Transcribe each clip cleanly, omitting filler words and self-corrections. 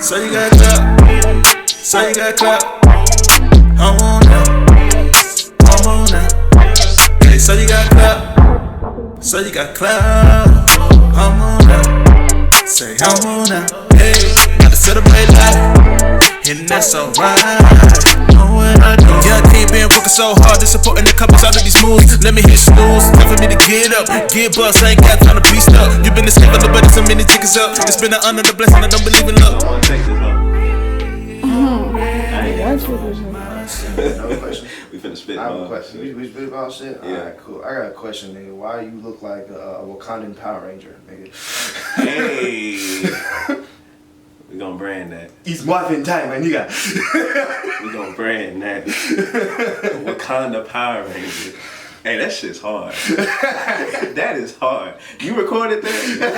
So you got clout, so you got clout. I'm on now. Hey, so you got clout, so you got clout. I'm on now. Say I'm on now. Hey, gotta celebrate life, and that's alright. Know what I do? Yeah, I can't been working so hard, just supporting the couples out of these moves. Let me hit snooze, time for me to get up, get bust. I ain't got time to be stuck. You been the skipper, but there's so many tickets up. It's been an honor, the blessing. I don't believe in luck. I want to take this up. No question. We finna spit. I have a question. We spit about shit? Yeah. Alright, cool. I got a question, nigga. Why you look like a Wakandan Power Ranger, nigga? Hey. We gonna brand that. It's morphin' time, my nigga. We gonna brand that. Wakanda Power Ranger. Hey, that shit's hard. That is hard. You recorded that? You get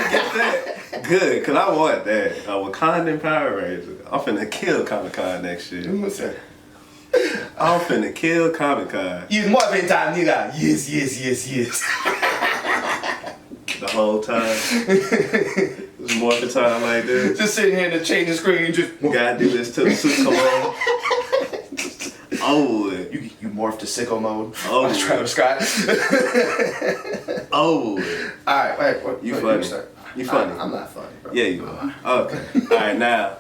that? Good, cause I want that. A Wakandan Power Ranger. I'm finna kill Comic-Con next year. What's that? I'm finna kill Comic-Con. It's morphin' time, nigga. Yes, yes, yes, yes. The whole time. It's more of the time like this. Just sitting here in the changing screen, just. You gotta do this till the suit come on. Oh, You morphed to sicko mode. Oh, Travis Scott. oh. Alright, wait, what? You what, funny. You funny. I'm not funny, bro. Yeah, you are. Okay. Alright, now,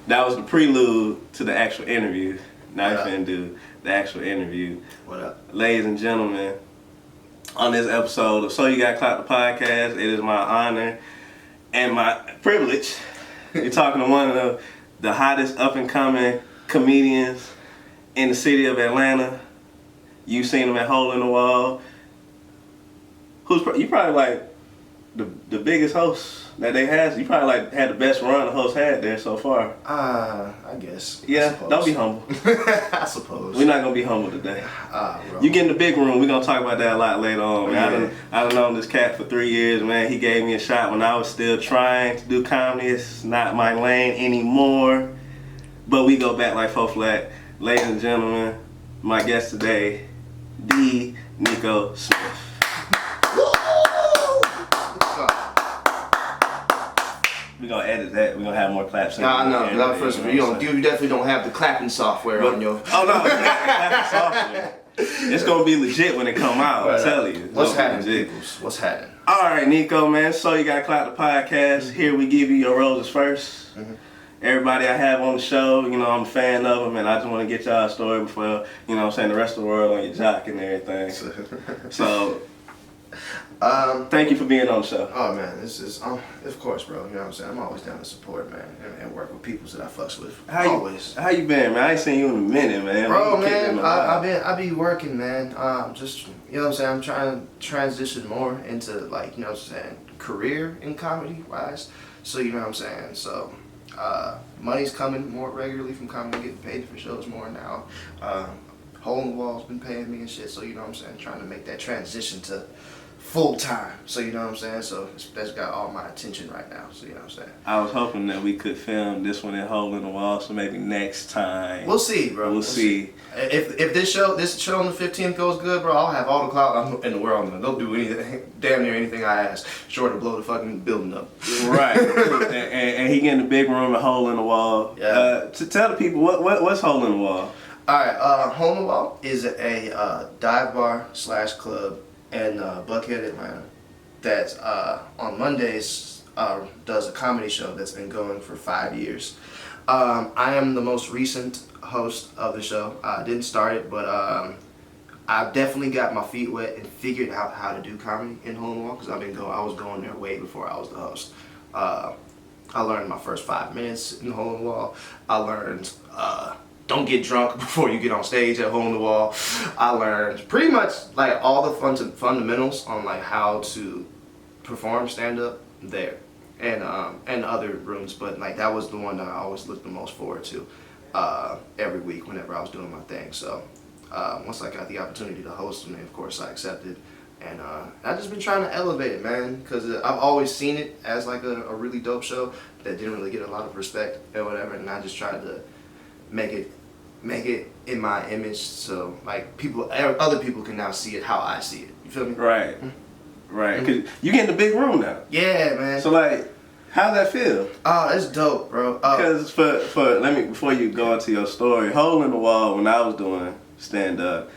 that was the prelude to the actual interview. Now you finna do the actual interview. What up? Ladies and gentlemen, on this episode of So You Got Clout, the podcast, it is my honor and my privilege. You're talking to one of the hottest up-and-coming comedians in the city of Atlanta. You've seen him at Hole in the Wall. You probably like the biggest host that they had. You probably like had the best run the host had there so far. I guess. Yeah, don't be humble. I suppose. We're not gonna be humble today. Bro. You get in the big room. We're gonna talk about that a lot later on. Man. Yeah. I done known this cat for 3 years, man. He gave me a shot when I was still trying to do comedy. It's not my lane anymore. But we go back like four flat. Ladies and gentlemen, my guest today, the Neiko Smith. We're gonna edit that. We're gonna have more claps. No. First of all, you definitely don't have the clapping software on your. Oh no, clapping software. It's gonna be legit when it come out. I'm telling you. What's happening, peoples? What's happening? All right, Neiko, man. So You Got Clout, the podcast. Mm-hmm. Here we give you your roses first. Mm-hmm. Everybody I have on the show, you know, I'm a fan of them, and I just want to get y'all a story before, you know what I'm saying, the rest of the world on your jock and everything. So, thank you for being on the show. Oh man, this is of course, bro. You know what I'm saying? I'm always down to support, man, and work with people that I fucks with. How you been, man? I ain't seen you in a minute, man. Bro, man, I be working, man. Just you know what I'm saying. I'm trying to transition more into like you know what I'm saying, career in comedy wise. So you know what I'm saying. So. Money's coming more regularly from comedy, getting paid for shows more now. Hole in the Wall's been paying me and shit, so you know what I'm saying, trying to make that transition to full time. So you know what I'm saying, so that's got all my attention right now. So you know what I'm saying. I was hoping that we could film this one at Hole in the Wall, so maybe next time. We'll see, bro. We'll see. If this show on the 15th goes good, bro, I'll have all the clout in the world. They'll do anything, damn near anything I ask, short of blow the fucking building up. Right. and he get in the big room at Hole in the Wall. Yeah. To tell the people what's Hole in the Wall. All right. Hole in the Wall is a dive bar / club in Buckhead, Atlanta. That on Mondays does a comedy show that's been going for 5 years. I am the most recent host of the show. I didn't start it, but I definitely got my feet wet and figured out how to do comedy in Hole in the Wall because I was going there way before I was the host. I learned my first 5 minutes in Hole in the Wall. I learned don't get drunk before you get on stage at Hole in the Wall. I learned pretty much like all the fundamentals on like how to perform stand up there. And other rooms, but like that was the one that I always looked the most forward to every week whenever I was doing my thing. So once I got the opportunity to host them, of course I accepted, and I've just been trying to elevate it, man, because I've always seen it as like a really dope show that didn't really get a lot of respect or whatever, and I just tried to make it in my image so like other people can now see it how I see it. You feel me? Right. Right. Cause you get in the big room now. Yeah, man. So like. How's that feel? Oh, it's dope, bro. Because before you go into your story, hole in the wall. When I was doing stand up,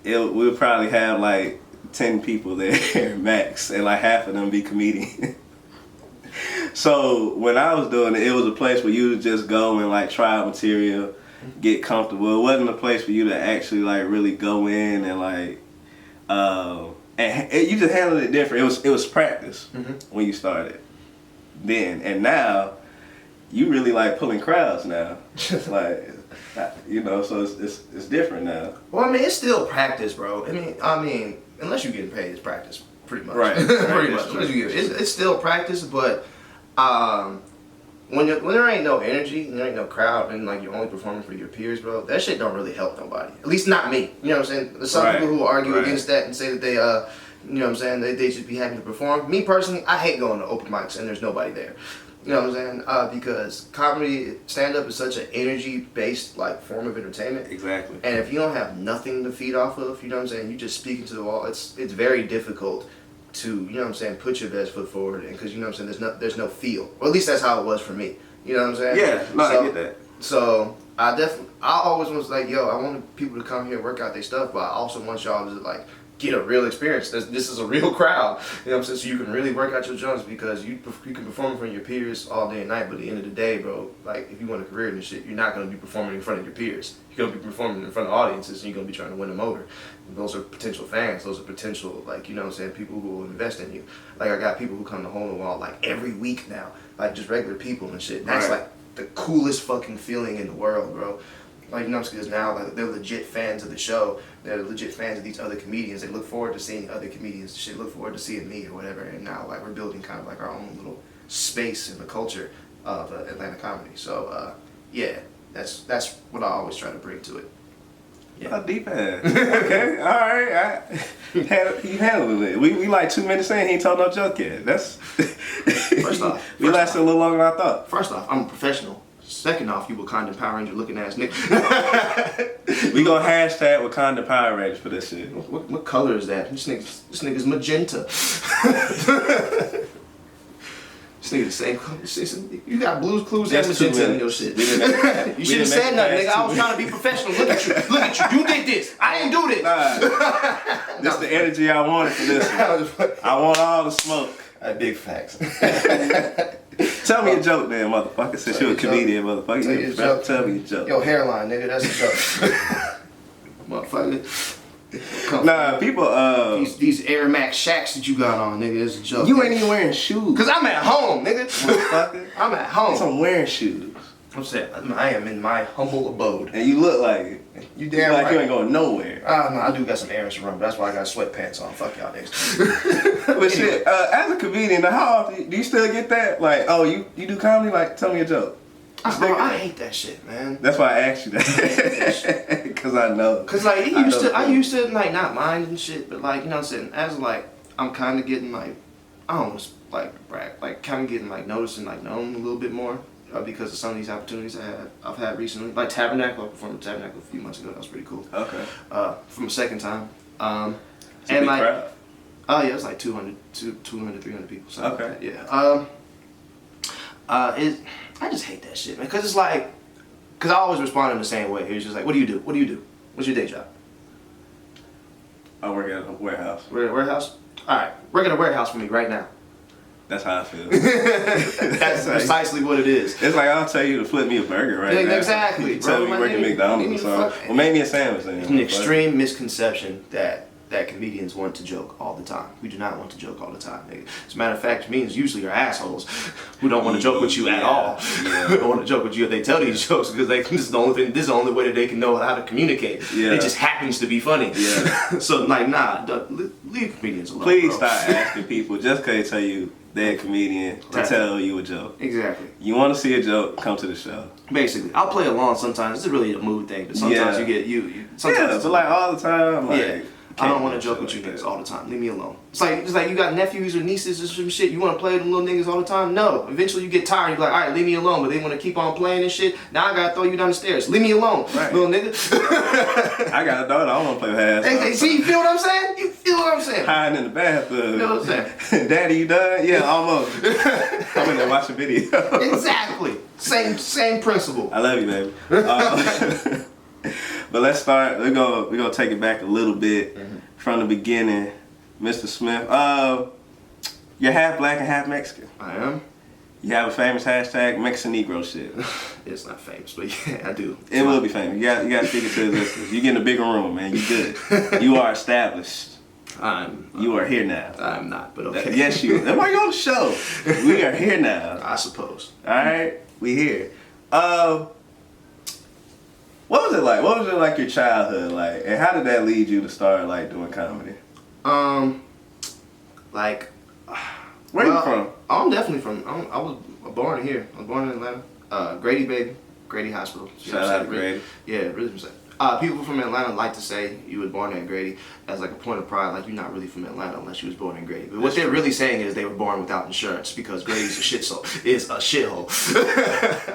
we'll probably have like 10 people there max, and like half of them be comedians. So when I was doing it, it was a place where you would just go and like try out material, get comfortable. It wasn't a place for you to actually like really go in and like, and you just handled it different. It was practice when you started then, and now you really like pulling crowds now. Like, you know, so it's different now. Well, I mean, it's still practice, bro. I mean, unless you're getting paid, it's practice, pretty much. Right. Pretty much. It's still practice, but when there ain't no energy, and there ain't no crowd, and like you're only performing for your peers, bro, that shit don't really help nobody. At least not me. You know what I'm saying? There's some people who argue against that and say that they, you know what I'm saying, they should be happy to perform. Me personally, I hate going to open mics and there's nobody there. You know what I'm saying? Because comedy, stand-up is such an energy-based like form of entertainment. Exactly. And if you don't have nothing to feed off of, you know what I'm saying, you just speaking to the wall, it's very difficult to, you know what I'm saying, put your best foot forward, and because, you know what I'm saying, there's no feel. Or at least that's how it was for me. You know what I'm saying? Yeah, no, I get that. So I always was like, yo, I want people to come here and work out their stuff, but I also want y'all to like get a real experience. This is a real crowd. You know what I'm saying? So you can really work out your jumps, because you can perform in front of your peers all day and night, but at the end of the day, bro, like if you want a career in this shit, you're not gonna be performing in front of your peers. You're gonna be performing in front of audiences, and you're gonna be trying to win them over. And those are potential fans. Those are potential, like, you know what I'm saying, people who will invest in you. Like, I got people who come to Hole in the Wall like every week now, like just regular people and shit. That's like the coolest fucking feeling in the world, bro. Like, you know, because now like, they're legit fans of the show. They're legit fans of these other comedians. They look forward to seeing other comedians. Shit, look forward to seeing me or whatever. And now, like, we're building kind of like our own little space in the culture of Atlanta comedy. So, yeah, that's what I always try to bring to it. Yeah. Oh, deep ass. Okay, all right. You handled it. We like 2 minutes in, he ain't told no joke yet. That's we lasted a little longer than I thought. First off, I'm a professional. Second off, you Wakanda Power Ranger looking ass nigga. We gonna hashtag Wakanda Power Rangers for this shit. What color is that? This nigga's magenta. This nigga the same color. You got Blues Clues and magenta in your shit. You should have said nothing, nigga. I was trying to be professional. Look at you. Look at you. You did this. I didn't do this. Nah. This the energy I wanted for this one. I want all the smoke. Big facts. Tell me a joke then, motherfucker, since you're a comedian, motherfucker. Tell me a joke. Yo, hairline, nigga, that's a joke. Motherfucker. Nah, people, These Air Max Shacks that you got on, nigga, that's a joke. You ain't even wearing shoes. Cause I'm at home, nigga. Motherfucker. I'm at home. I'm wearing shoes. I'm saying, I am in my humble abode. And you look like it. You damn like right. You ain't going nowhere. No, I do got some errands to run, but that's why I got sweatpants on. Fuck y'all niggas. But anyway. Shit, as a comedian, how often do you still get that? Like, oh, you do comedy? Like, tell me a joke. I hate that shit, man. That's why I asked you that. Cause I know. Cause like I used to like not mind and shit, but like, you know what I'm saying, as like I'm kind of getting like, I almost like brag, like kind of getting like noticed and like known a little bit more. Because of some of these opportunities I've had recently, like Tabernacle. I performed at Tabernacle a few months ago. That was pretty cool. Okay. From a second time. And like, crowd? Oh yeah, it was like 200, 300 people. Something okay. Like that. Yeah. I just hate that shit, man. Cause it's like, cause I always respond in the same way. It's just like, what do you do? What do you do? What's your day job? I work at a warehouse. Work at a warehouse? All right, work at a warehouse for me right now. That's how I feel. That's precisely what it is. It's like, I'll tell you to flip me a burger right now. Exactly. You tell me you work at McDonald's or something. Well, make me a sandwich then. It's an extreme misconception that comedians want to joke all the time. We do not want to joke all the time, nigga. As a matter of fact, comedians usually are assholes who don't want to joke with you at all. Yeah. They don't want to joke with you if they tell these jokes because this is the only way that they can know how to communicate. Yeah. It just happens to be funny. Yeah. So like, nah, leave comedians alone. Please bro. stop asking people just because they tell you they're a comedian to tell you a joke. Exactly. You want to see a joke, come to the show. Basically, I'll play along sometimes. It's really a mood thing, but sometimes you get you. Sometimes but like all the time, like. Yeah. I don't want to joke with you niggas all the time. Leave me alone. It's like you got nephews or nieces or some shit. You want to play with them little niggas all the time? No. Eventually you get tired. You're like, all right, leave me alone. But they want to keep on playing and shit. Now I gotta throw you down the stairs. Leave me alone, right. little nigga. I got a daughter. I don't want to play with ass. Hey, see, you feel what I'm saying? You feel what I'm saying? Hiding in the bathtub. You know what I'm saying? Daddy, you done? Yeah, almost. I'm in there watching video. Exactly. Same principle. I love you, baby. But let's start. We're gonna take it back a little bit from the beginning, Mr. Smith. You're half black and half Mexican. I am. You have a famous hashtag, Mexican Negro shit. It's not famous, but yeah, I do. It will be famous. You got to speak it to the listeners. You get in a bigger room, man. You good. You are established. You are here now. I'm not, but okay. Yes, you. That's why you're on the show. We are here now. I suppose. All right, we here. What was it like? What was it like your childhood like, and how did that lead you to start like doing comedy? Like, where you from? I'm definitely from. I was born here. I was born in Atlanta. Grady, baby. Grady Hospital. Shout out to Grady. Yeah, really. People from Atlanta like to say you was born in Grady as like a point of pride, like you're not really from Atlanta unless you was born in Grady. But what they're really saying is they were born without insurance because Grady's a shithole.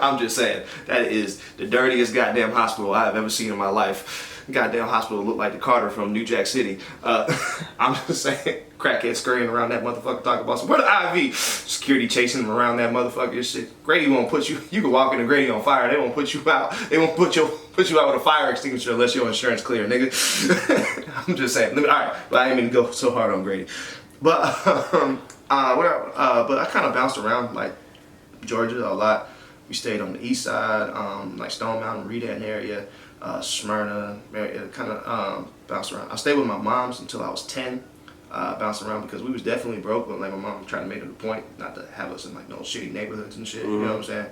I'm just saying that is the dirtiest goddamn hospital I've ever seen in my life. Goddamn hospital looked like the Carter from New Jack City. I'm just saying, crackhead scurrying around that motherfucker talking about some, where the IV? Security chasing him around that motherfucker shit. Grady won't put you can walk into Grady on fire, they won't put you out. They won't put you out with a fire extinguisher unless your insurance clear, nigga. I'm just saying. Alright, but I didn't mean to go so hard on Grady. But but I kind of bounced around like Georgia a lot. We stayed on the east side, like Stone Mountain, Redan area. Smyrna, kind of bounced around. I stayed with my moms until I was 10. Bounced around because we was definitely broke, but like my mom was trying to make it a point not to have us in like no shitty neighborhoods and shit. You know what I'm saying?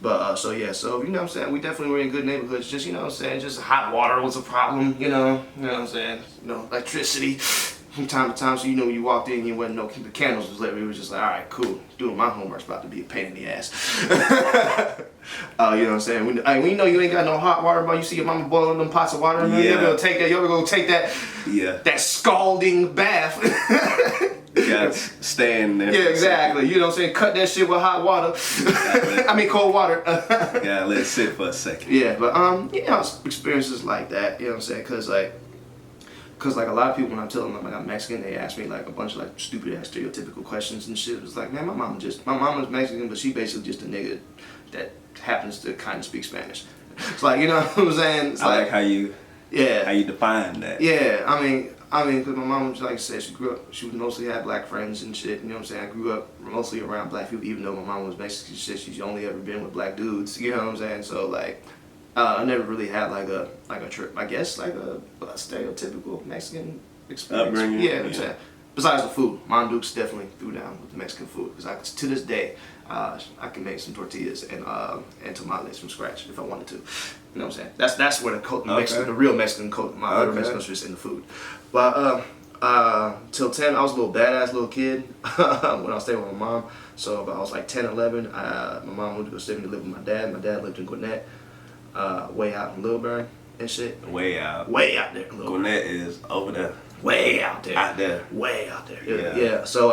But so you know what I'm saying. We definitely were in good neighborhoods. Just you know what I'm saying. Just hot water was a problem. You know what I'm saying. Electricity from time to time. So when you walked in, you wasn't no the candles was lit. We was just like, all right, cool. Doing my homework's about to be a pain in the ass. You know what I'm saying? When you know you ain't got no hot water, but you see your mama boiling them pots of water, you're gonna take that scalding bath. You gotta stand there. Yeah, exactly. You know what I'm saying? Cut that shit with hot water. Cold water. Gotta let it sit for a second. Yeah, but experiences like that, you know what I'm saying? Cause like a lot of people, when I tell them like I'm Mexican, they ask me like a bunch of like stupid ass stereotypical questions and shit. It's like, man, my mama's Mexican, but she basically just a nigga that happens to kind of speak Spanish. It's like, you know what I'm saying? It's I like how you define that. Yeah, I mean, because my mom, like I said, she was mostly had black friends and shit. You know what I'm saying? I grew up mostly around black people, even though my mom was Mexican. She said she's only ever been with black dudes. You know what I'm saying? So like, I never really had like a trip. I guess like a stereotypical Mexican experience. Upbringing. Yeah, I'm saying. Besides the food, Mom Dukes definitely threw down with the Mexican food because to this day, I can make some tortillas and tamales from scratch if I wanted to. You know what I'm saying? That's where the real Mexican my real Mexican is in the food. But till 10, I was a little badass little kid when I was staying with my mom. So if I was like 10, 11, my mom moved to go stay to live with my dad. My dad lived in Gwinnett, way out in Lilburn and shit. Way out. Way out there. Gwinnett is over there. Way out there. Out there. Way out there. Yeah. So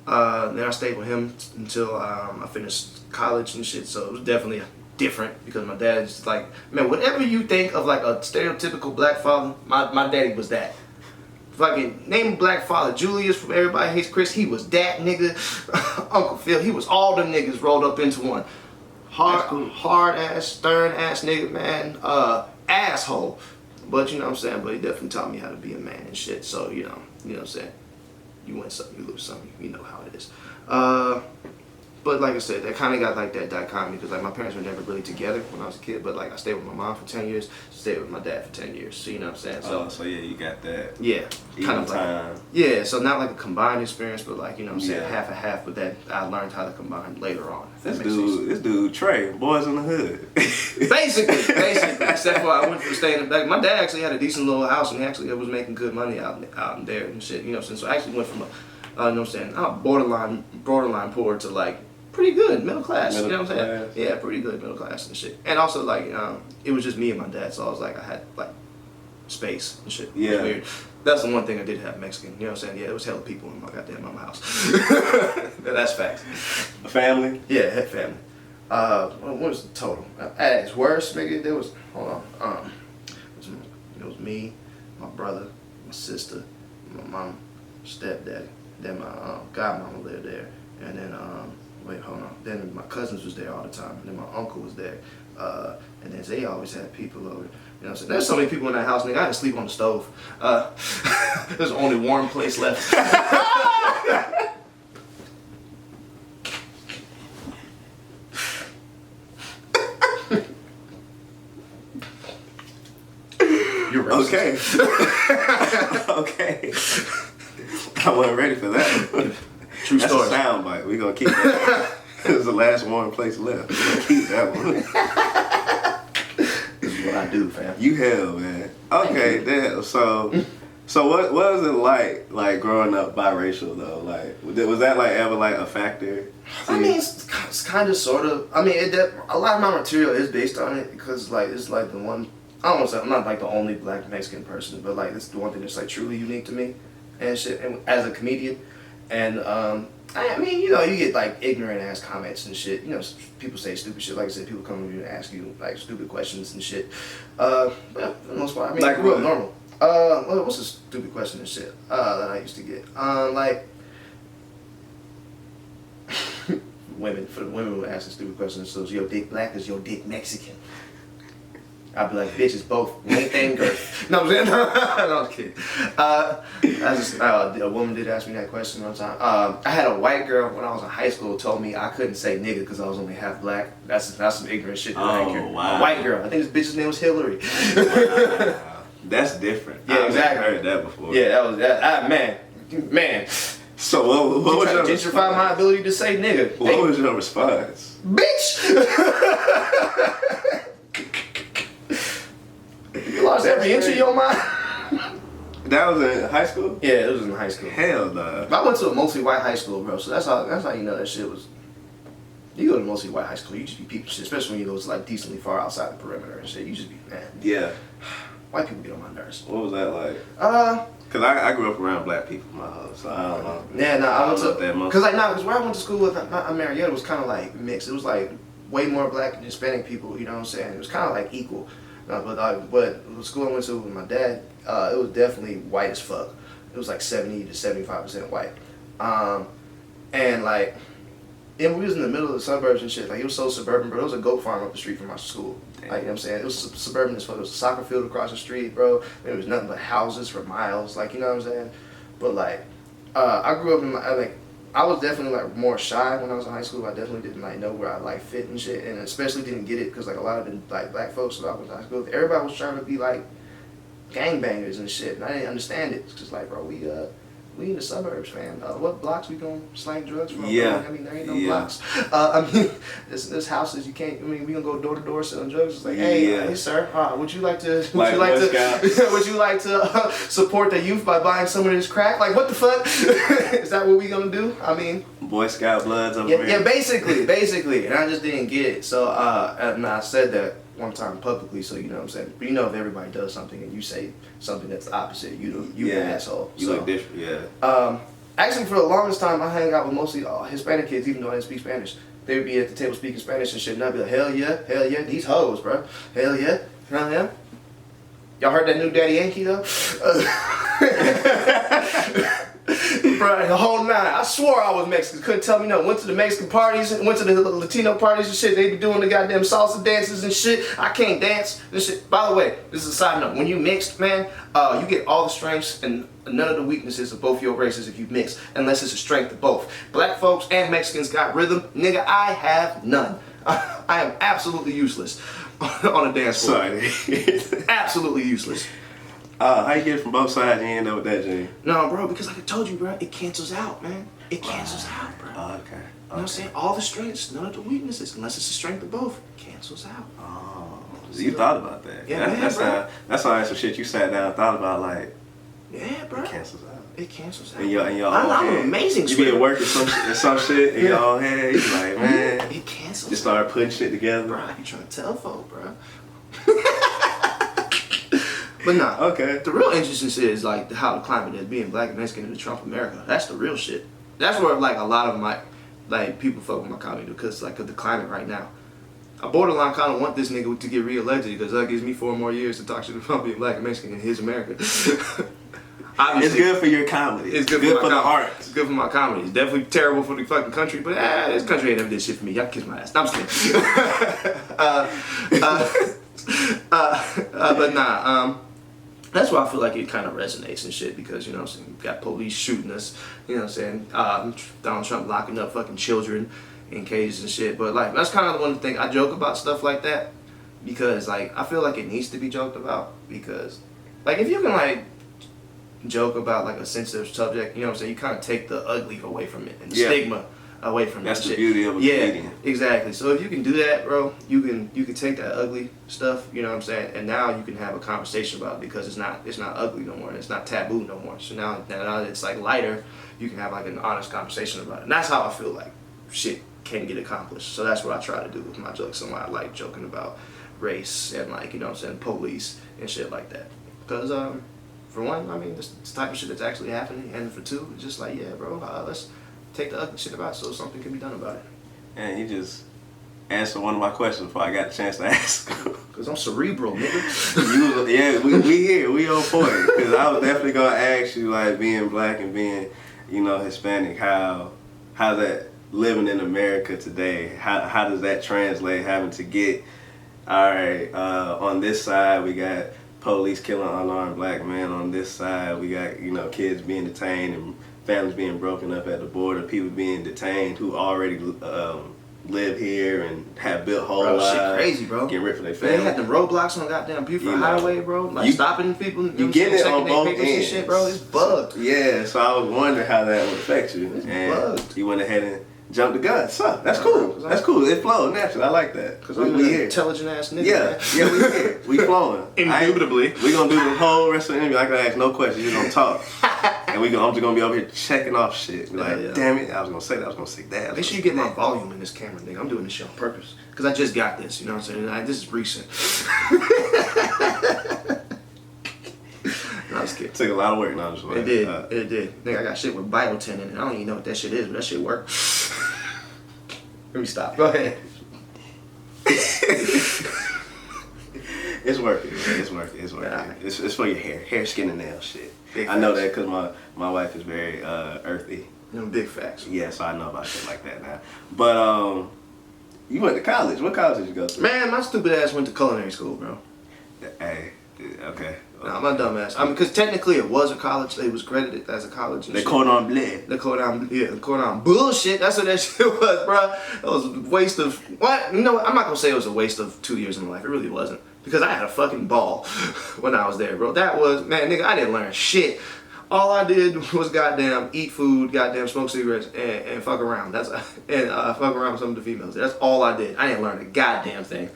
then I stayed with him until I finished college and shit. So it was definitely different because my dad is like, man, whatever you think of like a stereotypical black father, my daddy was that. Fucking name a black father, Julius from Everybody Hates Chris, he was that nigga. Uncle Phil, he was all them niggas rolled up into one. Hard ass, stern ass nigga, man. Asshole. But you know what I'm saying? But he definitely taught me how to be a man and shit. So, you know what I'm saying? You win something, you lose something. You know how it is. But like I said, that kind of got like that dichotomy because like my parents were never really together when I was a kid. But like I stayed with my mom for 10 years, stayed with my dad for 10 years. So you know what I'm saying? So yeah, you got that. Yeah, kind of time. Like, yeah. So not like a combined experience, but like you know what I'm saying, half and half. But that I learned how to combine later on. This dude Trey, Boys in the Hood. basically. Except for I went from staying in back. My dad actually had a decent little house and he actually was making good money out in there and shit. You know what I'm saying? So I actually went from you know what I'm saying, borderline poor to like pretty good middle class. You know what I'm saying? Yeah, pretty good middle class and shit. And also like it was just me and my dad, so I was like I had like space and shit. Yeah. It was weird. That's the one thing I did have Mexican. You know what I'm saying? Yeah, it was hella people in my goddamn mama house. That's facts. A family? Yeah, had family. What was the total? At its worst, nigga, there was, hold on. It was me, my brother, my sister, my mom, stepdaddy. Then my godmama lived there. And then, wait, hold on. Then my cousins was there all the time. And then my uncle was there. And then they always had people over. You know what I'm saying? There's so many people in that house, nigga. I had to sleep on the stove. There's only warm place left. You're racist. Okay. Okay. I wasn't ready for that. True That's story. a sound bite. We're going to keep that. It was the last warm place left. We're going to keep that one. This is what I do, fam. You hell, man. Okay, damn. So what was it like growing up biracial though? Like, was that like ever like a factor? I mean, it's kind of, sort of. I mean, a lot of my material is based on it because like it's like the one. I don't want to say I'm not like the only black Mexican person, but like it's the one thing that's like truly unique to me and shit. And as a comedian, and I mean, you know, you get like ignorant ass comments and shit. You know, people say stupid shit. Like I said, people come to you and ask you like stupid questions and shit. But for the most part, I mean, Like real what? normal. What's a stupid question and shit that I used to get? Like women, for the women who ask stupid questions. So is your dick black or is your dick Mexican? I'd be like, bitch, it's both length and girth. No, I'm saying, no, I'm kidding. A woman did ask me that question one time. I had a white girl when I was in high school told me I couldn't say nigga because I was only half black. That's some ignorant shit that I didn't care. Wow. A white girl. I think this bitch's name was Hillary. Wow. That's different. Yeah, exactly. I've heard that before. Yeah, that was that. Man. So what was You your trying to gentrify my ability to say nigga? What was your response? Bitch! You lost every inch of your mind. That was in high school? Yeah, it was in high school. Hell no. I went to a mostly white high school, bro. So that's how you know that shit was. You go to mostly white high school, you just be peeping shit, especially when you go to like decently far outside the perimeter and shit. You just be man. Yeah. White people get on my nerves. What was that like? Cause I grew up around black people in my house, so I don't know. Yeah, no, I went love that to most. because where I went to school with Marietta was kind of like mixed. It was like way more black and Hispanic people. You know what I'm saying? It was kind of like equal. But the school I went to with my dad, it was definitely white as fuck. It was like 70 to 75% white, and like. And we was in the middle of the suburbs and shit. Like, it was so suburban, bro. There was a goat farm up the street from our school. Like, you know what I'm saying? It was suburban as fuck. There was a soccer field across the street, bro. There was nothing but houses for miles. Like, you know what I'm saying? But, like, I grew up in, I was definitely, like, more shy when I was in high school. I definitely didn't, like, know where I, like, fit and shit. And especially didn't get it because, like, a lot of the, like, black folks that I went to high school with, everybody was trying to be, like, gangbangers and shit. And I didn't understand it. It's just like, bro, we in the suburbs, fam. What blocks we gonna slang drugs from? Yeah. I mean, there ain't no blocks. I mean, this houses you can't. I mean, we gonna go door to door selling drugs. It's like, hey, sir, would you like to? Would you like to? Would you like to support the youth by buying some of this crack? Like, what the fuck? Is that what we gonna do? I mean, Boy Scout bloods over yeah, basically, and I just didn't get it. So, and I said that one time publicly, so you know what I'm saying. But you know, if everybody does something and you say something that's the opposite, you an asshole. You look different, yeah. Actually, for the longest time, I hang out with mostly Hispanic kids, even though I didn't speak Spanish. They would be at the table speaking Spanish and shit, and I'd be like, hell yeah, these hoes, bro. Hell yeah. Y'all heard that new Daddy Yankee though? Bro, the whole nine. I swore I was Mexican. Couldn't tell me no. Went to the Mexican parties, went to the Latino parties and shit. They be doing the goddamn salsa dances and shit. I can't dance. This shit. By the way, this is a side note. When you mixed, man, you get all the strengths and none of the weaknesses of both your races if you mix, unless it's a strength of both. Black folks and Mexicans got rhythm. Nigga, I have none. I am absolutely useless on a dance floor. Sorry. Absolutely useless. How you get it from both sides and you end up with that, Gene? No, bro, because like I told you, bro, it cancels out, man. It cancels out, bro. Okay. You know what I'm saying? All the strengths, none of the weaknesses, unless it's a strength of both, cancels out. Oh, so you thought about that? Yeah, bro. That's some shit you sat down and thought about, like. Yeah, bro. It cancels out. It cancels out. In your own I'm head. an amazing You be at work and some shit in your own head. You like, man. It cancels. Just start putting shit together. Bro, you trying to tell folk, bro. But nah. Okay. The real interesting shit is like how the climate is being black and Mexican in the Trump America. That's the real shit. That's where like a lot of my like people fuck with my comedy because like of the climate right now. I borderline kind of want this nigga to get reelected because that gives me 4 more years to talk shit about being black and Mexican in his America. It's good for your comedy. It's good for the art. It's good for my comedy. It's definitely terrible for the fucking country, but this country ain't never did shit for me. Y'all kiss my ass. No, I'm just kidding. But nah, that's why I feel like it kind of resonates and shit because, you know what I'm saying, you got police shooting us, you know what I'm saying, Donald Trump locking up fucking children in cages and shit, but like, that's kind of one of the things, I joke about stuff like that because like, I feel like it needs to be joked about because, like, if you can like, joke about like a sensitive subject, you know what I'm saying, you kind of take the ugly away from it and the stigma away from That's that the shit. beauty of a comedian. Exactly. So if you can do that, bro, you can take that ugly stuff, you know what I'm saying, and now you can have a conversation about it because it's not ugly no more and it's not taboo no more. So now it's like lighter, you can have like an honest conversation about it. And that's how I feel like shit can get accomplished. So that's what I try to do with my jokes and why I like joking about race and like, you know what I'm saying, police and shit like that. Because for one, I mean, this type of shit that's actually happening, and for two, it's just like, yeah, bro, let's take the ugly shit about it so something can be done about it. And you just answered one of my questions before I got a chance to ask. Cause I'm cerebral, nigga. Yeah, we here, we on point. Cause I was definitely gonna ask you, like, being black and being, you know, Hispanic, how that living in America today, how does that translate? Having to get, all right, on this side we got police killing unarmed black men. On this side, we got, you know, kids being detained and families being broken up at the border, people being detained who already live here and have built whole lives. Shit crazy, bro. Getting ripped for their family. They had the roadblocks on goddamn Buford Highway, bro. Like stopping people. You get it on both ends. And shit, bro. It's bugged. Yeah, so I was wondering how that would affect you. It's and bugged. You went ahead and jumped the gun. So that's cool. That's cool. It flowed naturally. I like that. Because I'm an intelligent ass nigga. Yeah, we here. We flowing. Indubitably. We gonna do the whole rest of the interview. I can ask no questions. You gonna talk. And I'm just gonna be over here checking off shit. Like, damn it, I was gonna say that. I was gonna say that. Make sure you get my volume in this camera, nigga. I'm doing this shit on purpose. Because I just got this, you know what I'm saying? This is recent. No, I was kidding. Took a lot of work. No, I'm just it did. It did. Nigga, I got shit with biotin in it. I don't even know what that shit is, but that shit worked. Let me stop. Go ahead. It's working. It's working. It's working. Nah. It's for your hair, skin, and nail shit. Big I know that because my wife is very earthy. Big facts. Yeah, so I know about shit like that now. But you went to college. What college did you go to? Man, my stupid ass went to culinary school, bro. Hey, okay. Nah, my dumb ass. I mean, because technically it was a college. It was credited as a college. They cordon bleu. The cordon bullshit. That's what that shit was, bro. That was a waste of what? You know what? I'm not gonna say it was a waste of 2 years of my life. It really wasn't. Because I had a fucking ball when I was there, bro. That was, man, nigga, I didn't learn shit. All I did was goddamn eat food, goddamn smoke cigarettes, and fuck around. Fuck around with some of the females. That's all I did. I didn't learn a goddamn thing.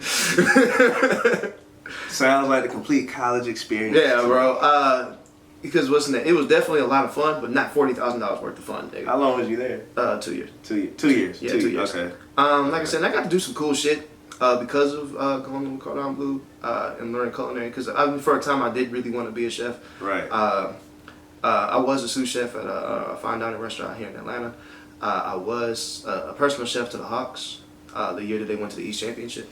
Sounds like the complete college experience. Yeah, bro. Because it was definitely a lot of fun, but not $40,000 worth of fun, nigga. How long was you there? 2 years. 2 years. 2 years. Yeah, 2 years. Okay. Like I said, I got to do some cool shit. Because of going to Cordon Bleu and learning culinary, because for a time I did really want to be a chef. Right. I was a sous chef at a fine dining restaurant here in Atlanta. I was a personal chef to the Hawks the year that they went to the East Championship.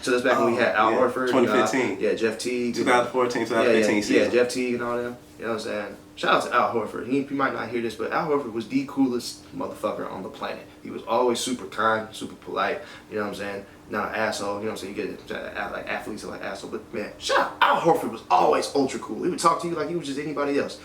So that's back when we had Al Horford. 2015. Jeff Teague. 2014, 2015 season. Yeah, Jeff Teague and all them. You know what I'm saying? Shout out to Al Horford. He might not hear this, but Al Horford was the coolest motherfucker on the planet. He was always super kind, super polite. You know what I'm saying? Not an asshole. You know what I'm saying? You get like athletes are like assholes, but man, shout out. Al Horford was always ultra cool. He would talk to you like he was just anybody else.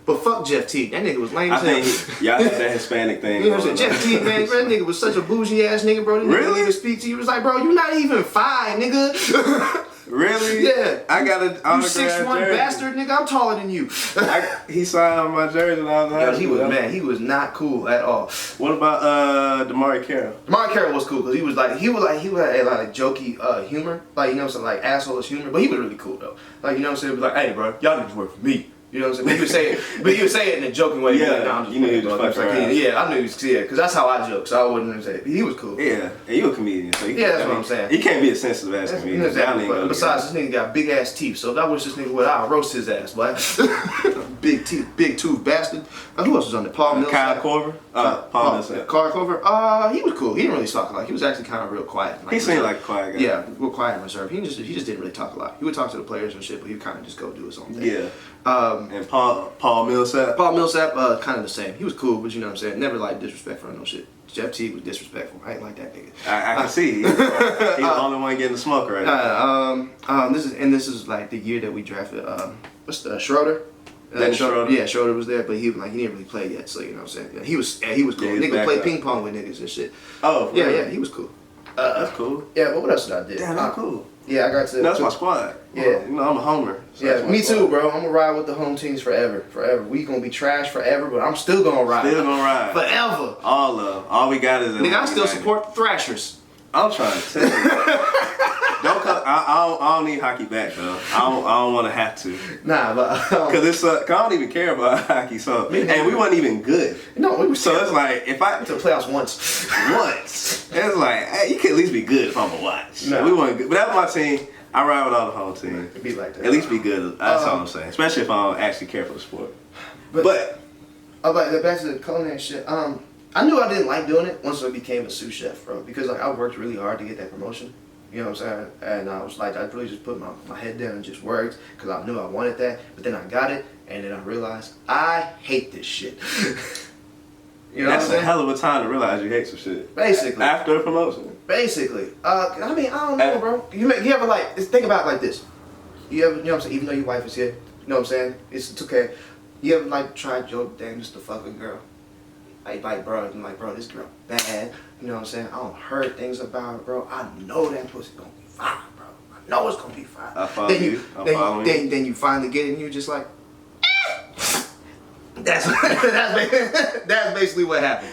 But fuck Jeff Teague. That nigga was lame as hell. Y'all did that Hispanic thing. You know what I'm saying? Jeff Teague, man, that nigga was such a bougie ass nigga, bro. That nigga would speak to you. He was like, bro, you not even 5, nigga. Really? Yeah. I got an autograph. You 6'1" bastard, nigga. I'm taller than you. He signed on my jersey when I was high school. He was not cool at all. What about DeMarre Carroll? DeMarre Carroll was cool because he had a lot of jokey humor, like, you know what I'm saying, like asshole humor, but he was really cool though. Like, you know what I'm saying, he was like, hey bro, y'all niggas work for me. You know what I'm saying? But he would say it in a joking way. Yeah, like, nah, I'm just you knew he playing, was bro. fucking around. Yeah, I knew he was, because that's how I joke. So I wouldn't say he was cool. Yeah, and you a comedian, so That's what I'm saying. He can't be a sensitive ass comedian. Exactly. But besides, this nigga got big ass teeth. So if I wish this nigga would, I'll roast his ass, boy. Big teeth, big tooth bastard. Who else was on there? Paul Millsap. Kyle Korver. Paul Millsap. Kyle Korver. He was cool. He didn't really talk a lot. He was actually kind of real quiet. He seemed like a quiet guy. Yeah, real quiet and reserved. He just didn't really talk a lot. He would talk to the players and shit, but he would kind of just go do his own thing. Yeah. And Paul Millsap. Paul Millsap, kind of the same. He was cool, but you know what I'm saying. Never like disrespectful or no shit. Jeff Teague was disrespectful. I ain't like that nigga. I can see. He's the only one getting the smoke right now. This is like the year that we drafted. What's the Schroeder? Schroeder? Yeah, Schroeder was there, but he didn't really play yet. So you know what I'm saying. Yeah, he was cool. Yeah, Nigga played ping pong with niggas and shit. Oh, yeah, really? yeah, he was cool. That's cool. Yeah, but what else did I do? Damn, that's cool. Yeah, I got to. That's my squad. Yeah, you know I'm a homer. So yeah, me too, bro. I'm gonna ride with the home teams forever. We gonna be trash forever, but I'm still gonna ride. Forever. All we got is. Nigga, I still support the Thrashers. I'm trying to tell you. Don't come. I don't need hockey back though. I don't want to have to. Nah, but cause it's I don't even care about hockey. So and we weren't even good. No, we were. So it's like if I went to the playoffs once. It's like hey, you can at least be good if I'm gonna watch. Nah. We weren't good, but that's my team. I ride with all the whole team. It'd be like that. At least be good. That's all I'm saying. Especially if I don't actually care for the sport. But about back to the culinary shit. I knew I didn't like doing it once I became a sous chef, bro. Because like I worked really hard to get that promotion. You know what I'm saying? And I was like, I really just put my head down and just worked because I knew I wanted that. But then I got it, and then I realized I hate this shit. You know that's what I'm saying? a hell of a time to realize you hate some shit. Basically. After a promotion. Basically. I mean, I don't know, bro. You ever like, think about it like this. You ever, you know what I'm saying? Even though your wife is here, you know what I'm saying? It's okay. You ever like tried your damnedest to fuck a girl? Like, bro, this girl bad. You know what I'm saying? I don't heard things about her, bro. I know that pussy gonna be fine, bro. I know it's gonna be fine. I follow you. Then you finally get it and you just like, that's basically what happened.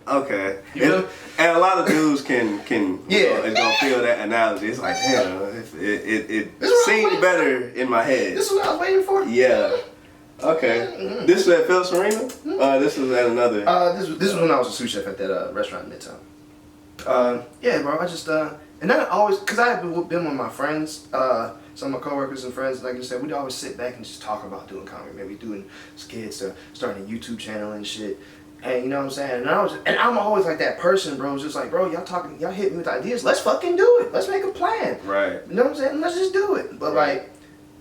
Okay. You know? And a lot of dudes can yeah. gonna feel that analogy. It's like, damn, it seemed better in my head. This is what I was waiting for? Yeah. Okay. Mm-hmm. This was at Phil's Arena? This was at another. This was when I was a sous chef at that restaurant in Midtown. Yeah, bro. I just and then I always, cause I had been with my friends, some of my coworkers and friends. Like I said, we'd always sit back and just talk about doing comedy, maybe doing skits or starting a YouTube channel and shit. And you know what I'm saying? And I'm always like that person, bro. It's just like, bro, y'all hit me with ideas. Let's fucking do it. Let's make a plan. Right. You know what I'm saying? Let's just do it. But like,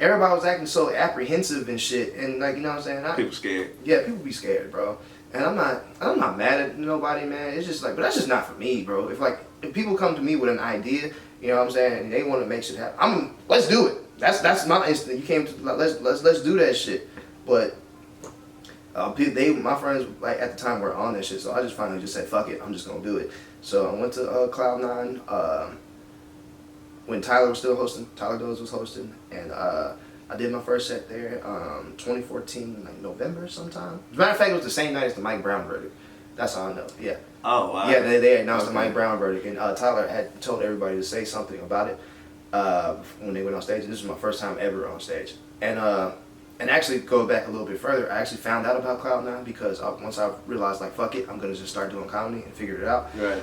everybody was acting so apprehensive and shit, and like, you know what I'm saying? People scared. Yeah, people be scared, bro. And I'm not mad at nobody, man. It's just like, but that's just not for me, bro. If people come to me with an idea, you know what I'm saying, and they want to make shit happen, let's do it. That's my instinct. You came to let's do that shit. But my friends like at the time were on that shit, so I just finally just said, fuck it, I'm just gonna do it. So I went to Cloud9 when Tyler was still hosting. Tyler Doze was hosting, and I did my first set there 2014, like November sometime. As a matter of fact, it was the same night as the Mike Brown verdict. That's all I know. Yeah. Oh wow. Yeah, they announced the Mike Brown verdict, and Tyler had told everybody to say something about it when they went on stage. This was my first time ever on stage, and actually go back a little bit further. I actually found out about Cloud9 because once I realized like fuck it, I'm gonna just start doing comedy and figured it out. Right.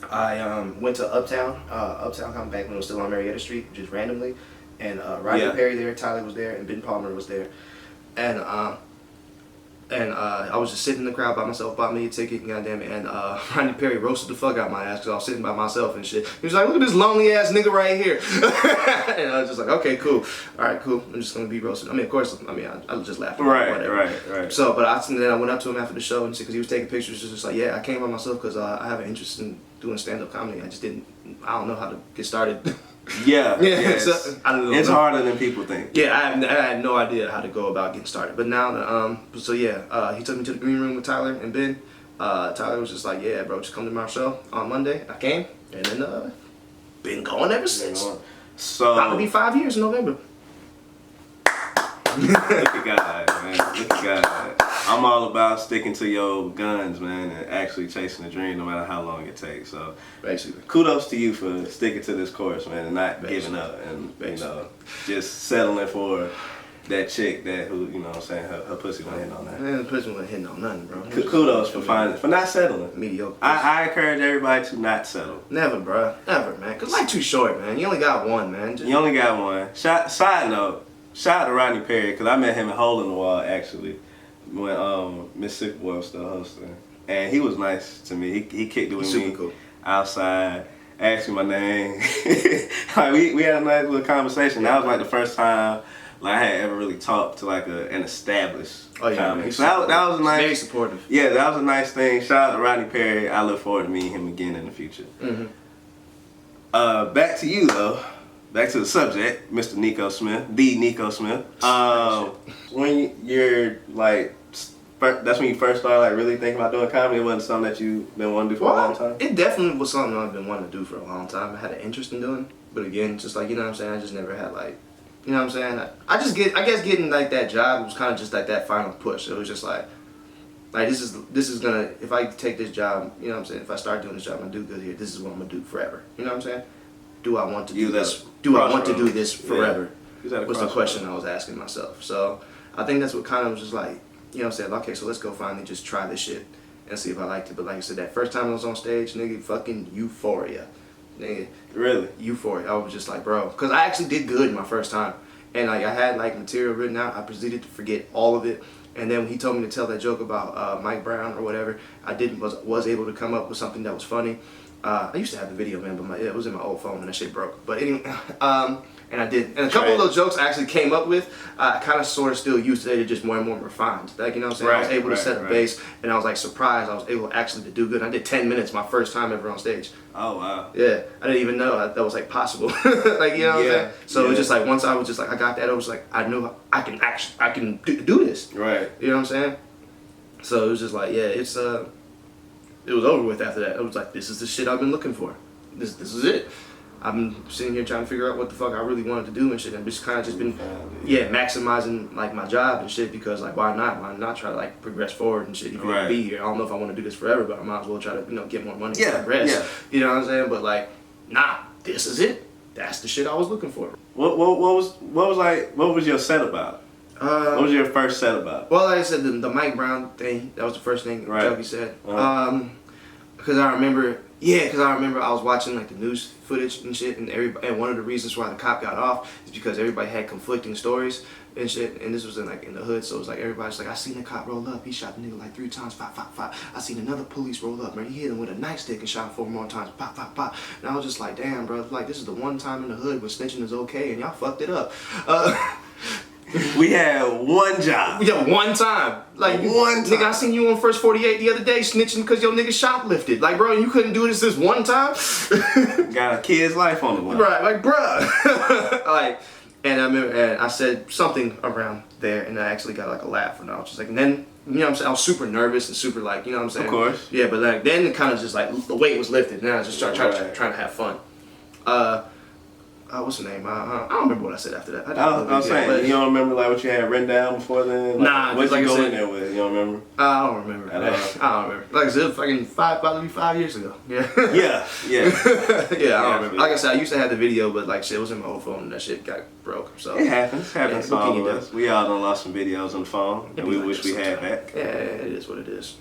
I went to Uptown Comedy back when it was still on Marietta Street, just randomly. And Rodney Perry there, Tyler was there, and Ben Palmer was there. And I was just sitting in the crowd by myself, bought me a ticket, goddamn it. And Rodney Perry roasted the fuck out my ass because I was sitting by myself and shit. He was like, look at this lonely ass nigga right here. And I was just like, okay, cool. All right, cool. I'm just going to be roasted. I mean, of course, I was just laughing. Right. So, but then I went up to him after the show and said, because he was taking pictures, just like, yeah, I came by myself because I have an interest in doing stand-up comedy. I don't know how to get started. Yeah. So, it's harder than people think. Yeah, I had no idea how to go about getting started. But now, he took me to the green room with Tyler and Ben. Tyler was just like, yeah, bro, just come to my show on Monday. I came, and then been going ever since. So about to be 5 years in November. Look at God, man. Look at God. I'm all about sticking to your guns, man, and actually chasing the dream no matter how long it takes. So Basically. kudos to you for sticking to this course, man, and not giving up and just settling for that chick who, you know what I'm saying, her pussy wasn't hitting on that. Man, the pussy wasn't hitting on nothing, bro. Kudos for not settling. Mediocre. I encourage everybody to not settle. Never, bro. Never, man. Cause life too short, man. You only got one, man. You only got one. Side note, shout out to Rodney Perry, because I met him at Hole in the Wall, actually, when Mississippi Boy was still hosting. And he was nice to me. He kicked it with me cool. outside, asked me my name. Like, we had a nice little conversation. That was like the first time like I had ever really talked to like an established comic. So that was a nice, very supportive. Yeah, that was a nice thing. Shout out to Rodney Perry. I look forward to meeting him again in the future. Back to you though. Back to the subject, Mr. Neiko Smith, the Neiko Smith. When you're like, that's when you first started like really thinking about doing comedy. It wasn't something that you've been wanting to do for a long time. It definitely was something I've been wanting to do for a long time. I had an interest in doing, but again, just like, you know what I'm saying, I just never had like, you know what I'm saying. I guess getting like that job was kind of just like that final push. It was just like this is gonna, if I take this job, you know what I'm saying, if I start doing this job and do good here, this is what I'm gonna do forever. You know what I'm saying? Do I want to do this? Do I want to do this forever? Yeah. Was the question I was asking myself. So I think that's what kind of was just like, you know what I'm saying, okay, so let's go finally just try this shit and see if I liked it. But like I said, that first time I was on stage, nigga, fucking euphoria. Nigga, really? Euphoria. I was just like, bro, because I actually did good my first time. And like I had like material written out, I proceeded to forget all of it. And then when he told me to tell that joke about Mike Brown or whatever, I was able to come up with something that was funny. I used to have the video, man, but it was in my old phone and that shit broke. But anyway, and I did. And a couple of those jokes I actually came up with, I kind of sort of still used today, just more and more refined. Like, you know what I'm saying? I was able to set a base, and I was like surprised I was able actually to do good. I did 10 minutes my first time ever on stage. Oh, wow. Yeah, I didn't even know that was like possible. Like, you know what I'm saying? So it was just like, once I was just like, I got that, I was like, I knew I can do this. Right. You know what I'm saying? So it was just like, yeah, it was over with after that. It was like, this is the shit I've been looking for. This is it. I've been sitting here trying to figure out what the fuck I really wanted to do and shit. And just kind of just been, maximizing like my job and shit, because like, why not? Why not try to like progress forward and shit? You can be here. I don't know if I want to do this forever, but I might as well try to, you know, get more money and progress. Yeah. You know what I'm saying? But like, nah, this is it. That's the shit I was looking for. What was your set about? What was your first set about? Well, like I said, the Mike Brown thing, that was the first thing Joey said. Because I remember I was watching like the news footage and shit, and one of the reasons why the cop got off is because everybody had conflicting stories and shit, and this was in the hood, so it was like everybody's like, I seen a cop roll up, he shot the nigga like 3 times, pop, pop, pop. I seen another police roll up, man, he hit him with a nightstick and shot him 4 more times, pop, pop, pop. And I was just like, damn, bro, like this is the one time in the hood where snitching is okay, and y'all fucked it up. We had one job. We had one time. Like, one time. Nigga, I seen you on First 48 the other day snitching because your nigga shoplifted. Like, bro, you couldn't do this one time? Got a kid's life on the line. Right, like, bruh. Like, and I remember, and I said something around there, and I actually got like a laugh, and I was just like, and then, you know what I'm saying, I was super nervous and super like, you know what I'm saying? Of course. Yeah, but like, then it kind of just like, the weight was lifted, and I was just trying to have fun. What's the name? I don't remember what I said after that. I was saying, you don't remember like what you had written down before then? Like, nah, what like you I go said, in there with? You don't remember? I don't remember. I don't remember. Like I said, fucking probably 5 years ago. Yeah. Yeah. Yeah, I don't remember. Like I said, I used to have the video, but like shit was in my old phone and that shit got broke. So it happens. Happens to all of us. We all done lost some videos on the phone, and we wish we had back. Yeah, it is what it is.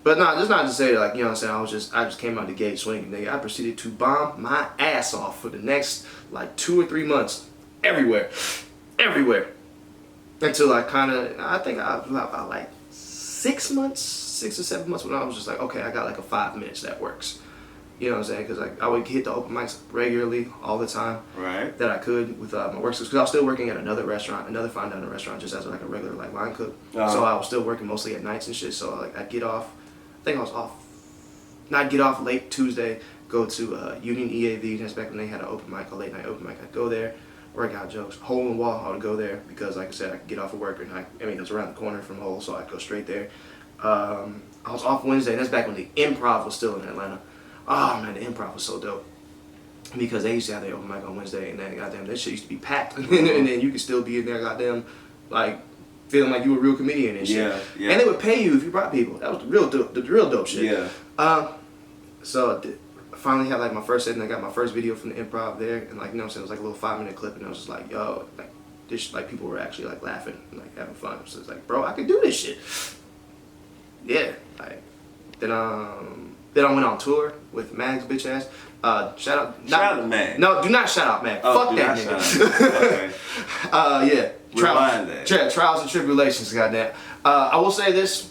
But no, just not to say like, you know what I'm saying, I just came out the gate swinging, nigga. I proceeded to bomb my ass off for the next like 2 or 3 months, everywhere, until I think about like 6 or 7 months when I was just like, okay, I got like a 5 minutes that works. You know what I'm saying? Because like I would hit the open mics regularly all the time. Right. That I could with my work skills, because I was still working at another fine dining restaurant, just as like a regular like line cook. So I was still working mostly at nights and shit. So like I'd get off. I think I was off. I'd get off late Tuesday, go to Union EAV. That's back when they had an open mic, a late night open mic. I'd go there, work out jokes. Hole in the Wall, I would go there because, like I said, I could get off of work, and it was around the corner from Hole, so I'd go straight there. I was off Wednesday, and that's back when the Improv was still in Atlanta. Oh man, the Improv was so dope because they used to have their open mic on Wednesday, and then goddamn that shit used to be packed, and then you could still be in there, goddamn, like feeling like you were a real comedian and shit. Yeah. And they would pay you if you brought people. That was the real dope shit. Yeah. So I finally had like my first set, and I got my first video from the improv there, and like, you know what I'm saying, it was like a little 5-minute clip, and I was just like, yo, like this, like people were actually like laughing and like having fun. So it's like, bro, I could do this shit. Yeah. Like then I went on tour with Mag's bitch ass. Shout out to Mag. No, do not shout out Mag. Oh, fuck that nigga. Okay. Yeah. Trials and tribulations, goddamn. I will say this.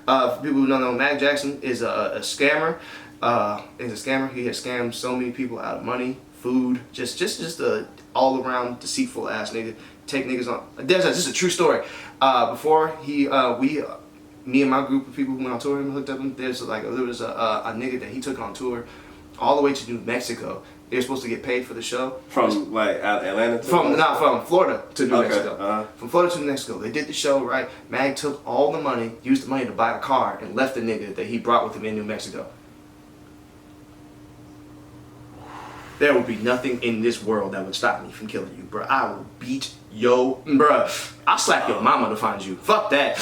For people who don't know, Mag Jackson is a scammer. He has scammed so many people out of money, food, just a all around deceitful ass nigga. Take niggas on. This is a true story. Before me and my group of people who went on tour and hooked up him, there was a nigga that he took on tour all the way to New Mexico. They were supposed to get paid for the show. From like out of Atlanta to from Florida to New Mexico. Uh-huh. From Florida to New Mexico. They did the show, right? Mag took all the money, used the money to buy a car, and left the nigga that he brought with him in New Mexico. There would be nothing in this world that would stop me from killing you, bro. I will beat bro. I'll slap your mama to find you. Fuck that.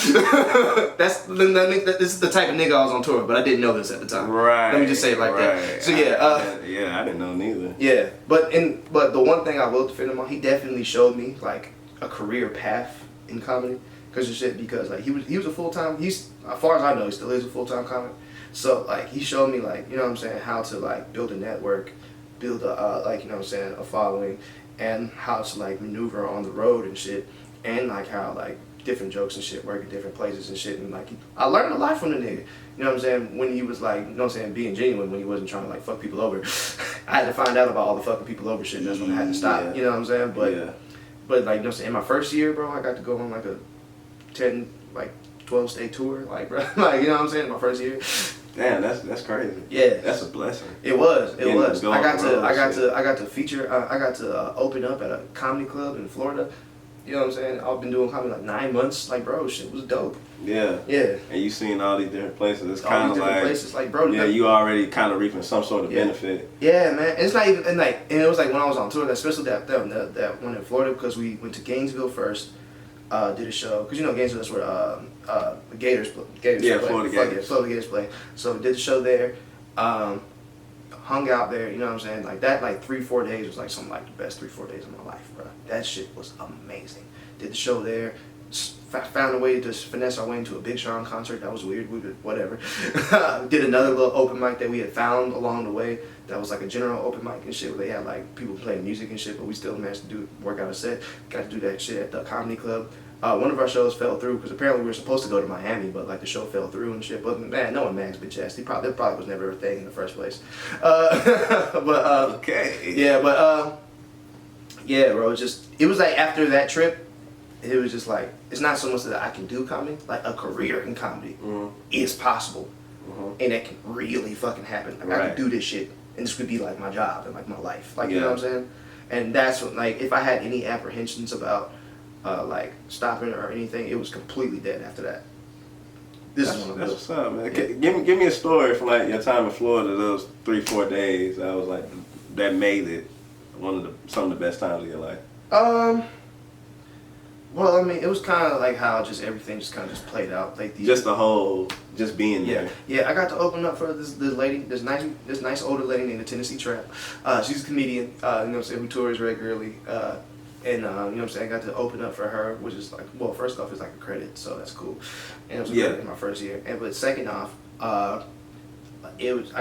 This is the type of nigga I was on tour, but I didn't know this at the time. Right. Let me just say it like that. So yeah. I didn't know neither. Yeah, but the one thing I will defend him on, he definitely showed me like a career path in comedy. Because like he was a full-time. He's, as far as I know, he still is a full-time comic. So like he showed me like, you know what I'm saying, how to like build a network, build a like, you know what I'm saying, a following, and how to like maneuver on the road and shit, and like how like different jokes and shit work at different places and shit, and like I learned a lot from the nigga. You know what I'm saying? When he was like, you know what I'm saying, being genuine, when he wasn't trying to like fuck people over. I had to find out about all the fucking people over shit, and that's when I had to stop. Yeah. You know what I'm saying? But yeah. But like, you know what I'm saying, in my first year, bro, I got to go on like a 12 state tour, like, bro, like, you know what I'm saying, in my first year. Damn, that's crazy. Yeah, that's a blessing. It was. I got to feature. I got to open up at a comedy club in Florida. You know what I'm saying? I've been doing comedy like 9 months. Like, bro, shit was dope. Yeah. Yeah. And you seen all these different places. It's all kind of these different places. Like, bro. Yeah, you already kind of reaping some sort of benefit. Yeah, man. And it's not even, and it was like when I was on tour, especially that one in Florida, because we went to Gainesville first. Did a show, because you know Gainesville, that's where Gators play. Florida Gators. Florida Gators play. So we did the show there, hung out there, you know what I'm saying? Like that, like 3-4 days was like some like the best 3-4 days of my life, bro. That shit was amazing. Did the show there, found a way to finesse our way into a Big Sean concert. That was weird, whatever. Did another little open mic that we had found along the way. That was like a general open mic and shit, where they had like people playing music and shit, but we still managed to work out a set. Got to do that shit at the comedy club. One of our shows fell through because apparently we were supposed to go to Miami, but like the show fell through and shit. But man, no one Mag's bitch ass. That probably was never a thing in the first place. Okay. Yeah, bro. It was like after that trip, it was just like, it's not so much that I can do comedy, like a career in comedy is possible, and that can really fucking happen. Like I can do this shit, and this could be like my job and like my life, like you know what I'm saying. And that's what, like, if I had any apprehensions about like stopping or anything, it was completely dead after that. That's what's up, man. Give me a story from like your time in Florida, those 3-4 days. I was like, that made it some of the best times of your life. Well, I mean, it was kind of like how just everything just kind of played out, like just being there. Yeah, I got to open up for this lady, this nice older lady named the Tennessee Trap. She's a comedian, you know what I'm saying, who tours regularly. And you know what I'm saying, I got to open up for her, which is like, well, first off, it's like a credit, so that's cool. And it was a credit in my first year. But second off, I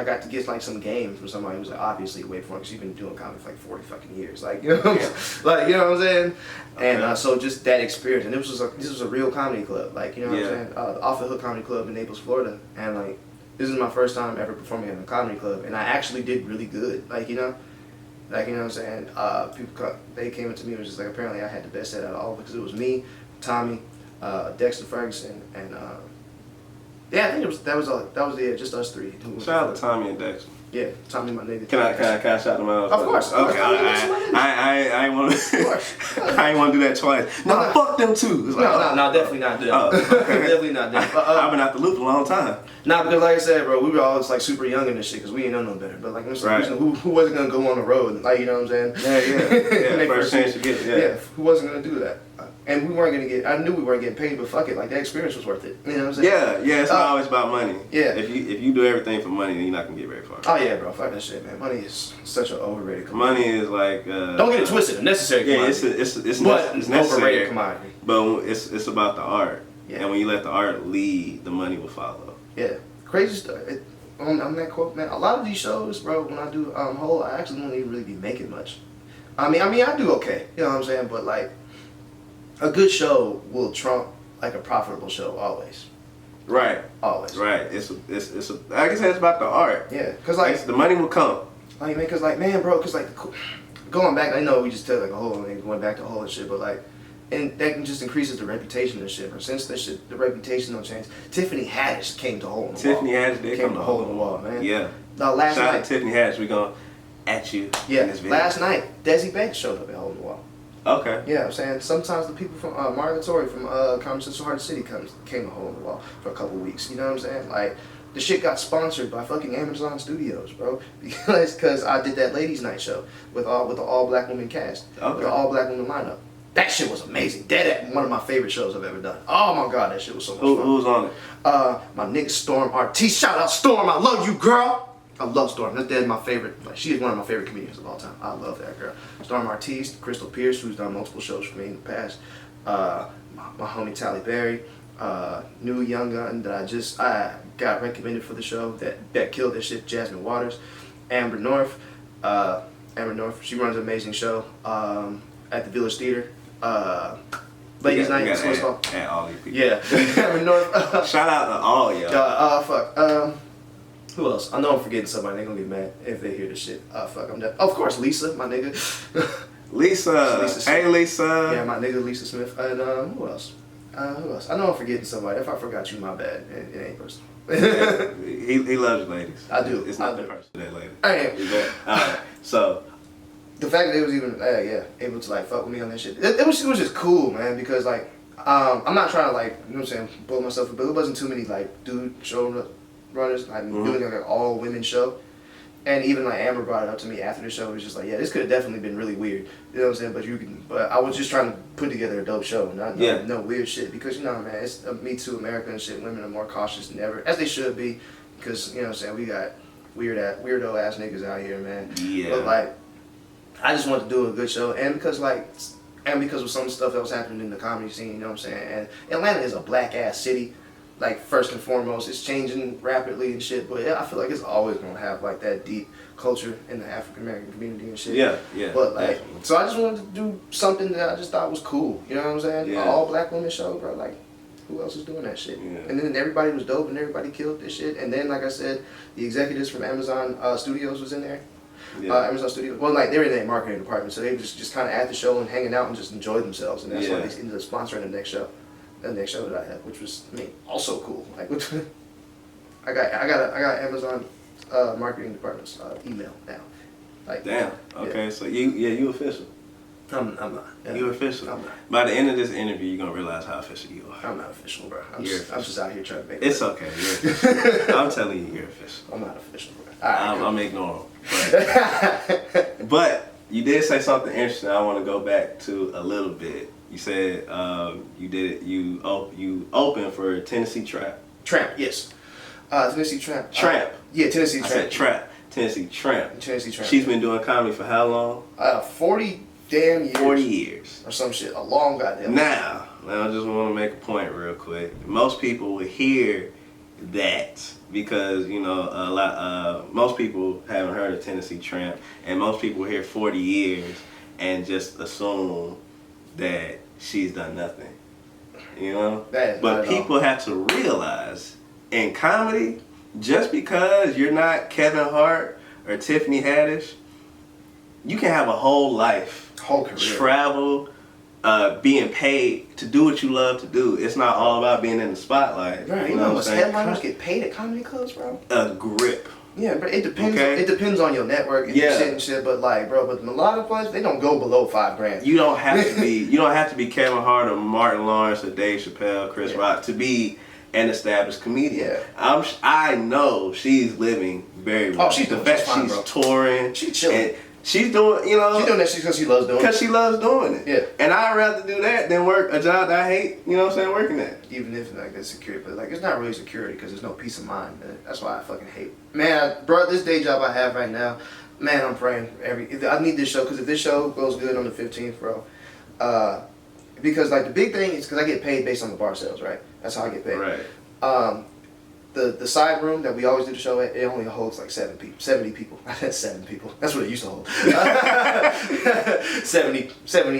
got to get like some game from somebody who's like obviously way before, because she's been doing comedy for like 40 fucking years, like, you know what like, you know what I'm saying. And so just that experience, and this was a real comedy club, like, you know what I'm saying, Off the Hook Comedy Club in Naples, Florida, and like this is my first time ever performing in a comedy club, and I actually did really good, like, you know. Like, you know what I'm saying, they came up to me and was just like, apparently I had the best set out of all, because it was me, Tommy, Dexter Ferguson, and yeah, I think that was it, just us three. Shout out to Tommy and Dexter. Yeah, Tommy, my nigga. Can I shout them out? Of course. Okay, I ain't want to. I ain't want to do that twice. No, fuck them too. It's like, no, definitely not them. Definitely not them. I've been out the loop a long time. Nah, because like I said, bro, we were all just like super young in this shit, because we ain't know no better. But like, who wasn't gonna go on the road? Like, you know what I'm saying? Yeah. First chance you get it. Yeah, who wasn't gonna do that? And we weren't gonna get. I knew we weren't getting paid, but fuck it, like that experience was worth it. You know what I'm saying? Yeah. It's not always about money. Yeah. If you do everything for money, then you're not gonna get very far. Oh yeah, bro. Fuck that shit, man. Money is such an overrated commodity. Money is like. Don't get it twisted. A necessary commodity. Yeah, it's Overrated necessary commodity. But it's about the art. Yeah. And when you let the art lead, the money will follow. Yeah, crazy stuff. On that quote, man. A lot of these shows, bro. When I do whole, I actually don't even really be making much. I mean, I do okay. You know what I'm saying? But like, a good show will trump like a profitable show always. Right. Always. Right. It's like I said, it's about the art. Yeah, cause like the money will come. like man, cause like man, bro, cause like going back, I know we just tell like a whole and going back to a whole and shit, but like. And that just increases the reputation and shit. But since the reputation don't change, Tiffany Haddish came to Hole in the Wall. Tiffany Haddish did came come to Hole in the Wall, man. Yeah. Last Shout out night. to Tiffany Haddish. We going at you. Yeah. In this video. Last night, Desi Banks showed up at Hole in the Wall. Okay. Yeah, I'm saying sometimes the people from Margaret Tory from Comedy Central Hard City came to Hole in the Wall for a couple weeks. You know what I'm saying? Like the shit got sponsored by fucking Amazon Studios, bro. Because I did that ladies' night show with the all black women cast, Okay. with the all black women lineup. That shit was amazing. One of my favorite shows I've ever done. Oh my god, that shit was so much fun. Who was on it? My nigga Storm Artiste. Shout out Storm, I love you, girl. I love Storm. That's my favorite. Like she is one of my favorite comedians of all time. I love that girl. Storm Artiste, Crystal Pierce, who's done multiple shows for me in the past. My homie Tally Berry, new young gun that I got recommended for the show that killed that shit. Jasmine Waters, Amber North. She runs an amazing show at the Village Theater. Ladies' night. And all these people. Yeah. Amber North. Shout out to all y'all. Fuck. Who else? I know I'm forgetting somebody. They're gonna get mad if they hear this shit. Fuck, I'm dead. Of course, Lisa, my nigga. Lisa. Hey, Lisa. Yeah, my nigga Lisa Smith. And who else? Who else? I know I'm forgetting somebody. If I forgot you, my bad. It ain't personal. Yeah, he loves you, ladies. I do. It's not the person that lady. I am. Alright, so. The fact that they was even able to like fuck with me on that shit, it was just cool, man. Because like I'm not trying to like, you know what I'm saying, blow myself up, but there wasn't too many like dude show runners like doing like an all women show. And even like Amber brought it up to me after the show. It was just like, yeah, this could have definitely been really weird. You know what I'm saying? But I was just trying to put together a dope show, not no weird shit. Because you know, man, it's Me Too America and shit. Women are more cautious than ever, as they should be. Because you know what I'm saying, we got weirdo ass niggas out here, man. Yeah. But like, I just wanted to do a good show, and because of some stuff that was happening in the comedy scene, you know what I'm saying. And Atlanta is a black ass city. Like first and foremost, it's changing rapidly and shit. But yeah, I feel like it's always gonna have like that deep culture in the African American community and shit. Yeah. But like, definitely. so I just wanted to do something that I just thought was cool. You know what I'm saying? Yeah. An all black women show, bro. Like, who else is doing that shit? Yeah. And then everybody was dope and everybody killed this shit. And then, like I said, the executives from Amazon Studios was in there. Yeah. Amazon Studios. Well, like they were in their marketing department, so they were just kind of at the show and hanging out and just enjoyed themselves. And that's why they ended up sponsoring the next show that I had, which was also cool. Like, I got Amazon marketing department's email now. Like, damn. Okay, so you official. I'm not. Yeah. You official. I'm not. By the end of this interview, you're gonna realize how official you are. I'm not official, bro. I'm You're just out here trying to make. It's money. okay. You're official. I'm telling you, you're official. I'm not official, bro. All right, I'm ignoring. But you did say something interesting. I want to go back to a little bit. You said you opened for Tennessee Trap. Tramp, yes. Tennessee Tramp. Tramp. Yeah, Tennessee Tramp. I said Trap. Tennessee Tramp. Tennessee Tramp. She's been doing comedy for how long? 40 damn years. 40 years. Or some shit. A long goddamn. Now I just want to make a point real quick. Most people would hear that because most people haven't heard of Tennessee Tramp, and most people hear 40 years and just assume that she's done nothing. You know? But people have to realize in comedy, just because you're not Kevin Hart or Tiffany Haddish, you can have a whole life, whole career, travel, being paid to do what you love to do. It's not all about being in the spotlight. Right, you know what headliners get paid at comedy clubs, bro? A grip. Yeah, but it depends. Okay. It depends on your network and your shit and shit. But like, bro, but a lot of places they don't go below $5,000. You don't have to be. You don't have to be Kevin Hart or Martin Lawrence or Dave Chappelle, Chris Rock to be an established comedian. Yeah. I know she's living very well. Oh, she's the doing fact fine, she's bro. touring. She's chilling. And She's doing, you know. She's doing that shit because she loves doing it. Because she loves doing it. Yeah. And I'd rather do that than work a job that I hate, you know what I'm saying, working at. Even if like it's security, but like it's not really security because there's no peace of mind, man. That's why I fucking hate. Man, bro, this day job I have right now, man, I'm praying I need this show because if this show goes good on the 15th, bro, because like the big thing is because I get paid based on the bar sales, right? That's how I get paid. Right. The side room that we always do the show at, it only holds like 70 people. That's 7 people. That's what it used to hold. 70,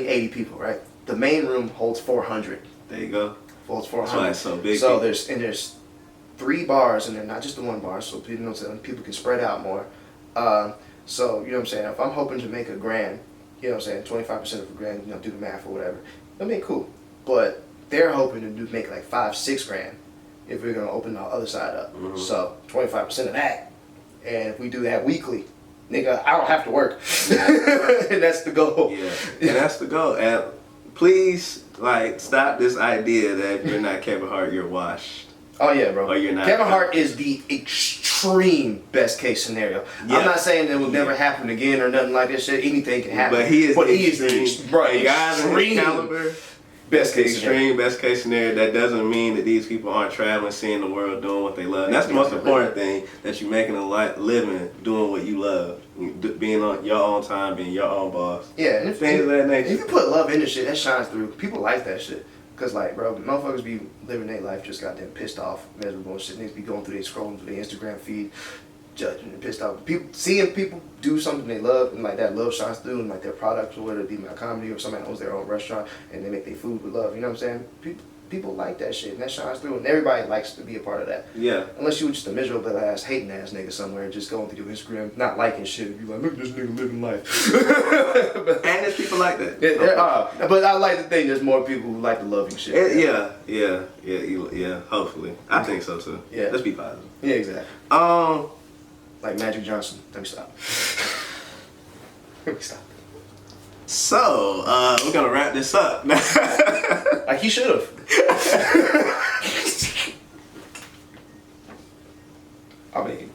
80 people, right? The main room holds 400. There you go. Holds 400. That's why it's so big. So there's 3 bars in there, not just the one bar, so people, you know what I'm saying, people can spread out more. So, you know what I'm saying, if I'm hoping to make $1,000, you know what I'm saying, 25% of $1,000, you know, do the math or whatever, I mean, cool. But they're hoping to make like $5-6 grand if we're gonna open the other side up. Mm-hmm. So 25% of that, and if we do that weekly, nigga, I don't have to work, and that's the goal. Yeah, and that's the goal. And please, like, stop this idea that if you're not Kevin Hart, you're washed. Oh yeah, bro. Or you're not. Kevin Hart is the extreme best case scenario. Yeah. I'm not saying that it will never happen again or nothing like that shit. Anything can happen. But he is the extreme. Guys in his caliber. Best case extreme scenario. best case scenario. That doesn't mean that these people aren't traveling, seeing the world, doing what they love. And that's the most important thing, that you're making a living doing what you love, being on your own time, being your own boss. Yeah, and things of that nature. If you put love into shit, that shines through. People like that shit. Cause like, bro, motherfuckers be living their life just goddamn pissed off, miserable and shit. Niggas be going through, scrolling through their Instagram feed, judging and pissed off. Seeing people do something they love and like that love shines through and like their products, or whether it be a comedy or somebody owns their own restaurant and they make their food with love. You know what I'm saying? People like that shit and that shines through, and everybody likes to be a part of that. Yeah. Unless you were just a miserable ass, hating ass nigga somewhere, just going through your Instagram, not liking shit. You like, look at this nigga living life. And there's people like that. Yeah, there are. But I like to think there's more people who like the loving shit. Yeah. Hopefully, I think so too. Yeah. Let's be positive. Yeah, exactly. Like Magic Johnson. Let me stop. Let me stop. So, we're gonna wrap this up. Like he should have. I mean.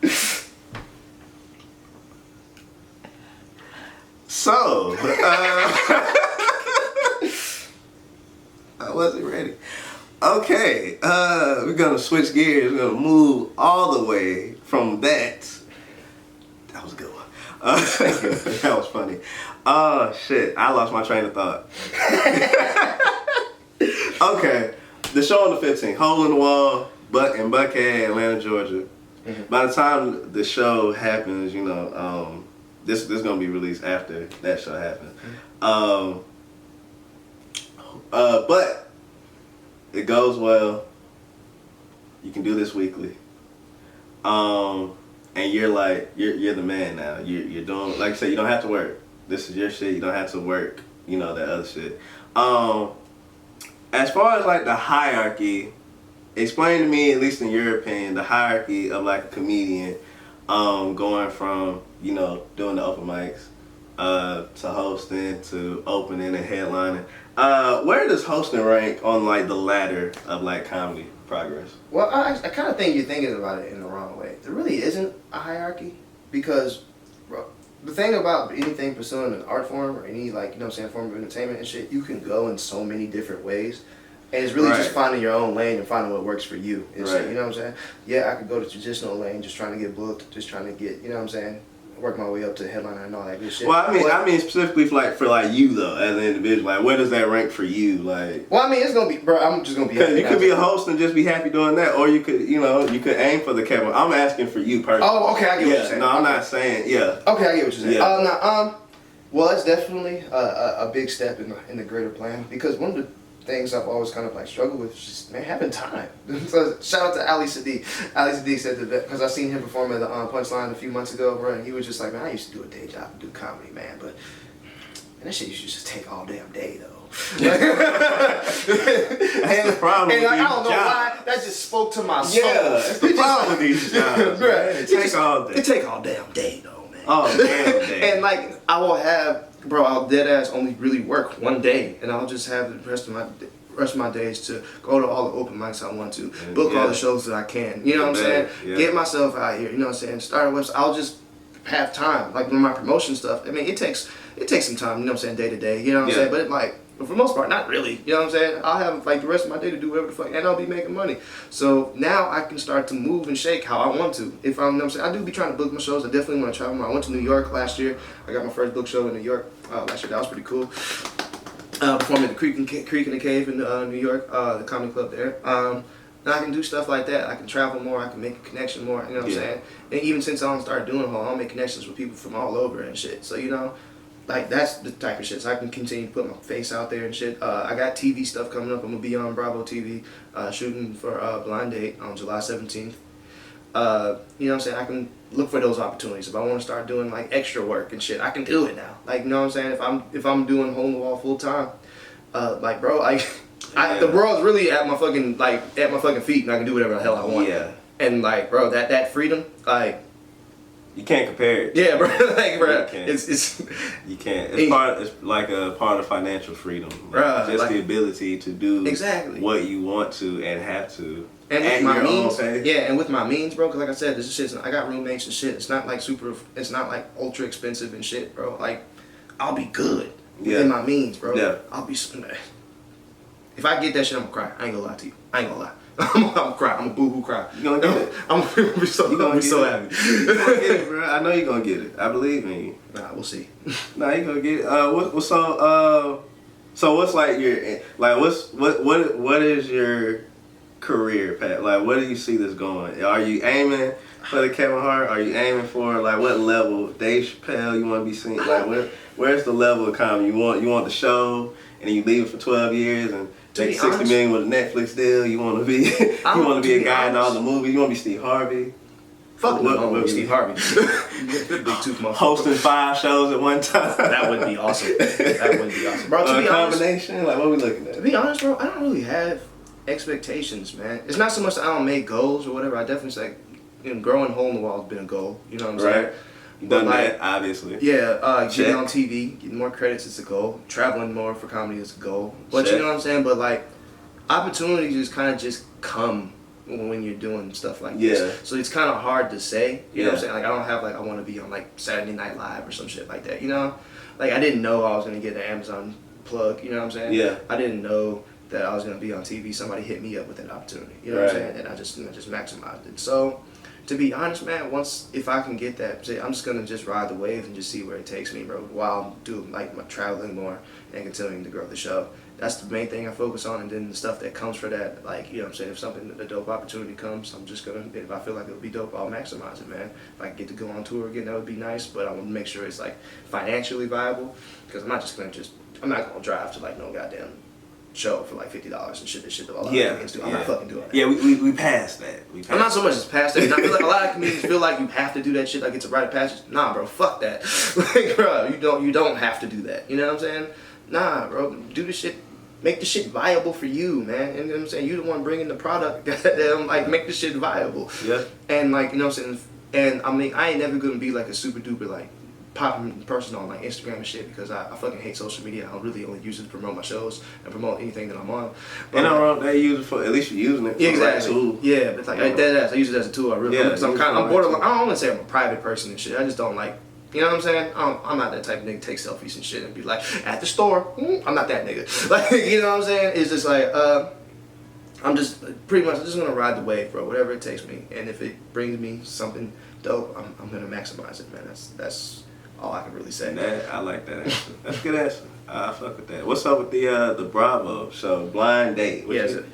So, I wasn't ready. Okay, we're gonna switch gears. We're gonna move all the way from that. That was a good one. That was funny. Oh shit, I lost my train of thought. Okay, the show on the 15th, Hole in the Wall, in Buckhead, Atlanta, Georgia. Mm-hmm. By the time the show happens, you know, this is gonna be released after that show happens. Mm-hmm. But it goes well. You can do this weekly. And you're like, you're the man now. You're doing, like I said, you don't have to work. This is your shit. You don't have to work, you know, that other shit. As far as like the hierarchy, explain to me, at least in your opinion, the hierarchy of like a comedian, going from, you know, doing the open mics, to hosting, to opening and headlining. Where does hosting rank on like the ladder of like comedy progress? Well, I kind of think you're thinking about it in the wrong way. There really isn't a hierarchy, because, bro, the thing about anything pursuing an art form or any, like, you know what I'm saying, form of entertainment and shit, you can go in so many different ways. And it's really just finding your own lane and finding what works for you. And shit, you know what I'm saying? Yeah, I could go to traditional lane, just trying to get booked, just trying to get, you know what I'm saying, work my way up to headliner and all that good shit. Well, I mean specifically for you though, as an individual. Like, where does that rank for you? Like, well, I mean, it's gonna be, bro. I'm just gonna be. Because you could be a host and just be happy doing that, or you could, you know, you could aim for the Kevin. I'm asking for you personally. Oh, okay, I get what you're saying. No, I'm not saying. Yeah. Okay, I get what you're saying. Yeah. Well, it's definitely a big step in the greater plan, because one of the things I've always kind of like struggled with is just, man, having time. So shout out to Ali Sadiq. Ali Sadiq said that, because I seen him perform at the Punchline a few months ago, bro, and he was just like, man, I used to do a day job and do comedy, man, but that shit used to just take all damn day though. That's the problem. And with like, I don't know jobs. why that just spoke to my soul. Yeah, that's the problem with these jobs. Bro, It takes all day. It take all damn day though, man. Oh damn day. And like, I will have, bro, I'll dead ass only really work one day, and I'll just have the rest of my days to go to all the open mics I want to, book all the shows that I can, you know what I'm saying? Yeah. Get myself out here, you know what I'm saying? Start a website. have time. Like with my promotion stuff, I mean, it takes some time, you know what I'm saying, day to day, you know what I'm saying? But it like, for the most part, not really, you know what I'm saying? I'll have like the rest of my day to do whatever the fuck, and I'll be making money. So now I can start to move and shake how I want to. If I'm, you know what I'm saying, I do be trying to book my shows. I definitely want to travel more. I went to New York last year. I got my first book show in New York last year. That was pretty cool. Performing at the Creek in the Cave in New York, the comedy club there. And I can do stuff like that. I can travel more. I can make a connection more. You know what I'm saying? And even since I don't start doing Hall, I'll make connections with people from all over and shit. So you know, like that's the type of shit. So I can continue to put my face out there and shit. I got TV stuff coming up. I'm gonna be on Bravo TV, shooting for Blind Date on July 17th. You know what I'm saying? I can look for those opportunities. If I want to start doing like extra work and shit, I can do it now. Like, you know what I'm saying? If I'm doing Hole in the Wall full time, like bro, the world's really at my fucking feet, and I can do whatever the hell I want. Yeah. And like, bro, that freedom, like, you can't compare it. Yeah, bro. Like, bro, it's you can't. It's like a part of financial freedom. Like, just like, the ability to do what you want to and have to. And with my means, and with my means, bro. Cause like I said, this shit. I got roommates and shit. It's not like it's not like ultra expensive and shit, bro. Like, I'll be good within my means, bro. Yeah. I'll be. If I get that shit, I'm gonna cry. I ain't gonna lie to you. I ain't gonna lie. I'm gonna cry. I'm gonna boo-hoo cry. You gonna get it? I'm gonna be so happy. You gonna get it, bro. I know you gonna get it. I believe in you. Nah, we'll see. Nah, you gonna get it. So what's like your what is your career path? Like, where do you see this going? Are you aiming for the Kevin Hart? Are you aiming for like what level? Dave Chappelle? You want to be seen? Like, where's the level of comedy? You want the show, and then you leave it for 12 years and make 60 million with a Netflix deal. You want to be a guy in all the movies. You want to be Steve Harvey. Fuck what Steve Harvey. Big tooth motherfucker. Hosting 5 shows at one time. That would be awesome. That would be awesome, bro. To be combination, honest, like what we looking at? To be honest, bro, I don't really have expectations, man. It's not so much that I don't make goals or whatever. I definitely say, growing Hole in the Wall has been a goal. You know what I'm saying? Right. You've done that, obviously. Yeah, getting on TV, getting more credits is a goal. Traveling more for comedy is a goal. But you know what I'm saying? But like, opportunities just come when you're doing stuff like this. So it's kind of hard to say. You know what I'm saying? Like, I don't have like, I want to be on like Saturday Night Live or some shit like that. You know? Like, I didn't know I was gonna get an Amazon plug. You know what I'm saying? Yeah. I didn't know that I was gonna be on TV. Somebody hit me up with that opportunity. You know what I'm saying? And I just maximized it. So, to be honest, man, if I can get that, I'm just gonna just ride the wave and just see where it takes me, bro. While I'm doing like my traveling more and continuing to grow the show. That's the main thing I focus on, and then the stuff that comes for that, like, you know what I'm saying, if a dope opportunity comes, I'm just gonna, if I feel like it'll be dope, I'll maximize it, man. If I get to go on tour again, that would be nice, but I want to make sure it's like financially viable, because I'm not gonna drive to like no goddamn show for like $50 and shit that all Americans do. I'm not fucking doing that. Yeah, we passed that. I'm not so much as past that. And I feel like a lot of comedians feel like you have to do that shit, like it's a rite of passage. Nah, bro, fuck that. Like, bro, you don't have to do that. You know what I'm saying? Nah, bro, do the shit. Make the shit viable for you, man. And you know what I'm saying? You the one bringing the product. Goddamn, like, make the shit viable. Yeah. And like, you know what I'm saying? And I mean, I ain't never gonna be like a super duper like popping person on like Instagram and shit, because I fucking hate social media. I really only use it to promote my shows and promote anything that I'm on. But and I'm they use it for, at least you're using it for exactly. the right tool. Yeah, but like I use it as a tool. I really, because I'm borderline. I don't want to say I'm a private person and shit. I just don't like. You know what I'm saying? I'm not that type of nigga to take selfies and shit and be like, at the store. I'm not that nigga. Like, you know what I'm saying? It's just like, I'm just pretty much just gonna ride the wave, bro. Whatever it takes me, and if it brings me something dope, I'm gonna maximize it, man. That's all I can really say. I like that answer. That's a good answer. I fuck with that. What's up with the Bravo show, Blind Date?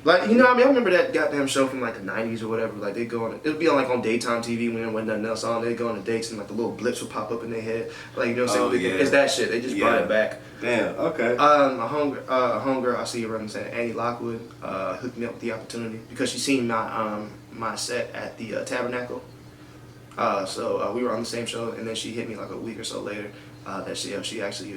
Like, you know what I mean? I remember that goddamn show from like the 90s or whatever. Like, they go on, it would be on like on daytime TV when there wasn't nothing else on. They'd go on the dates and like the little blips would pop up in their head. Like, you know what I'm saying? It's that shit. They just brought it back. Damn, okay. A homegirl I see her running, saying Annie Lockwood, hooked me up with the opportunity because she seen my set at the Tabernacle. So we were on the same show, and then she hit me like a week or so later that she actually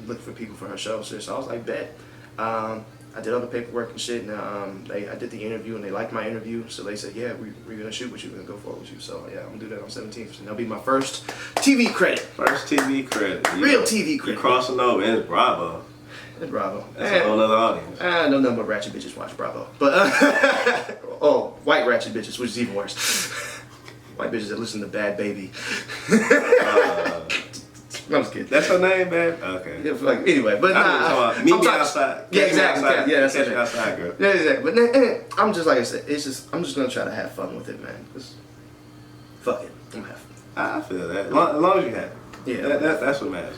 looked for people for her show. So I was like, bet. I did all the paperwork and shit, and I did the interview, and they liked my interview, so they said, yeah, we're gonna shoot with you, we're gonna go forward with you. So yeah, I'm gonna do that on 17th, and that'll be my first TV credit. First TV credit. Real TV credit. You're crossing over, and it's Bravo. It's Bravo. That's a whole other audience. I know nothing but ratchet bitches watch Bravo, but white ratchet bitches, which is even worse. White bitches that listen to Bad Baby. I'm just kidding. That's her name, man? Okay. Yeah, like, anyway, but Meet me outside. Yeah, exactly. Outside. Yeah, that's Catch it. me outside, girl. Yeah, exactly. But then, I'm just like I said, I'm just gonna try to have fun with it, man. Cause fuck it, I'm gonna have fun. I feel that. As long as you happy. Yeah. That's what matters.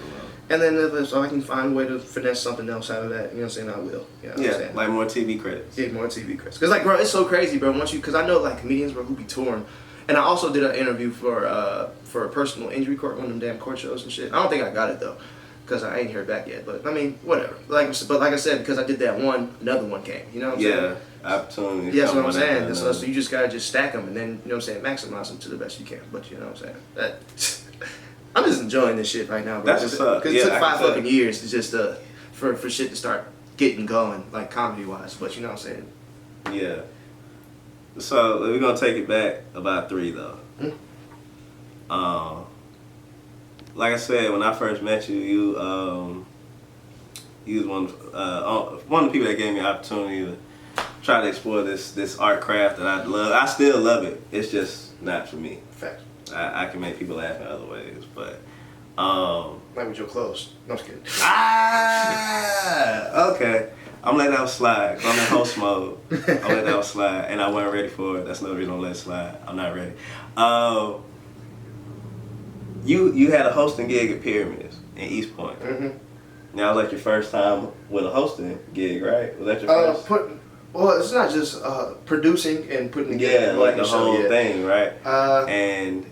And then if I can find a way to finesse something else out of that, you know what I'm saying, I will. You know what I'm saying? Like more TV credits. Yeah, more TV credits. Cause like, bro, it's so crazy, bro. Cause I know like comedians, bro, who be touring. And I also did an interview for a personal injury court, one of them damn court shows and shit. I don't think I got it though, cause I ain't heard back yet. But I mean, whatever. But like I said, because I did that one, another one came. You know what I'm saying? Yeah, opportunity. Yeah, that's what I'm saying. So you just gotta just stack them and then, you know what I'm saying, maximize them to the best you can. But you know what I'm saying? I'm just enjoying this shit right now, bro. That's what's up. Because it took 5 fucking years to just for shit to start getting going, like comedy wise. But you know what I'm saying? Yeah. So we're gonna take it back about 3 though. Like I said, when I first met you, you was one of the people that gave me an opportunity to try to explore this art craft that I love. I still love it. It's just not for me. Fact. I can make people laugh in other ways, but like with your clothes. No, I'm just kidding. Okay. I'm letting that one slide, 'cause I'm in host mode. I'm letting that one slide, and I wasn't ready for it. That's no reason I'm letting it slide. I'm not ready. You had a hosting gig at Pyramids in East Point. Mm-hmm. Now, it was like your first time with a hosting gig, right? Was that your first? Well, it's not just producing and putting together. Yeah, like the whole thing, right? And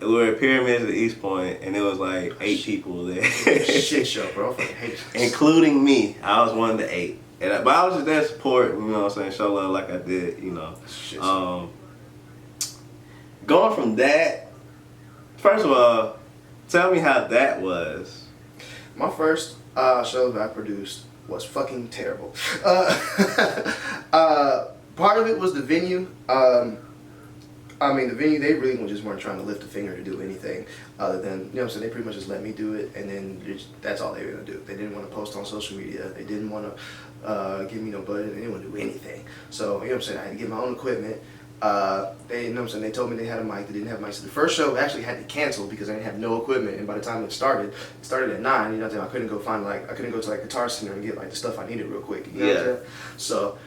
we were at Pyramids at East Point, and there was like 8 people there. shit show, bro. I fucking hate it. Including me. I was one of the 8. But I was just there to support, you know what I'm saying, show love like I did, you know. Shit. Going from that, first of all, tell me how that was. My first show that I produced was fucking terrible. Part of it was the venue. I mean, the venue, they really just weren't trying to lift a finger to do anything other than, you know what I'm saying, they pretty much just let me do it, and then that's all they were going to do. They didn't want to post on social media. They didn't want to give me no budget. They didn't want to do anything. So, you know what I'm saying, I had to get my own equipment. They, you know what I'm saying, they told me they had a mic. They didn't have mics. So the first show actually had to cancel because I didn't have no equipment, and by the time it started at 9, you know what I'm saying, I couldn't go find, like, I couldn't go to, like, Guitar Center and get, like, the stuff I needed real quick. You know what I'm saying? So,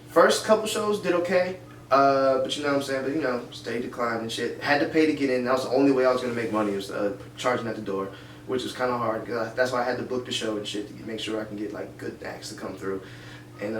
first couple shows did okay. But you know what I'm saying, but you know, stay declined and shit. Had to pay to get in. That was the only way I was gonna make money, was charging at the door, which was kind of hard. Cause that's why I had to book the show and shit to make sure I can get like good acts to come through. And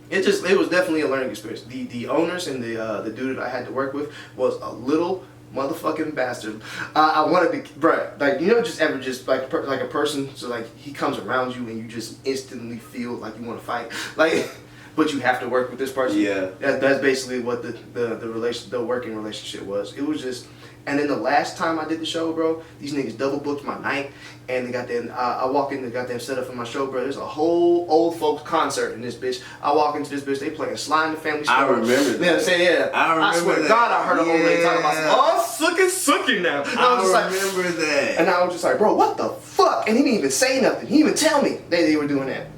it was definitely a learning experience. The owners and the dude that I had to work with was a little motherfucking bastard. I wanted to, bruh, like, you know, just ever just like like a person, so like he comes around you and you just instantly feel like you want to fight, like. But you have to work with this person. Yeah. That's basically what the working relationship was. It was just, and then the last time I did the show, bro, these niggas double booked my night, and they got them. I walk in, they got them set up for my show, bro. There's a whole old folks concert in this bitch. I walk into this bitch, they playing Sly and the Family Stone. I remember that. You know what I'm saying? Yeah. I remember I swear to God, I heard an old lady talking about some, sucky now. And I was remember like, that. And I was just like, bro, what the fuck? And he didn't even say nothing. He didn't even tell me they were doing that.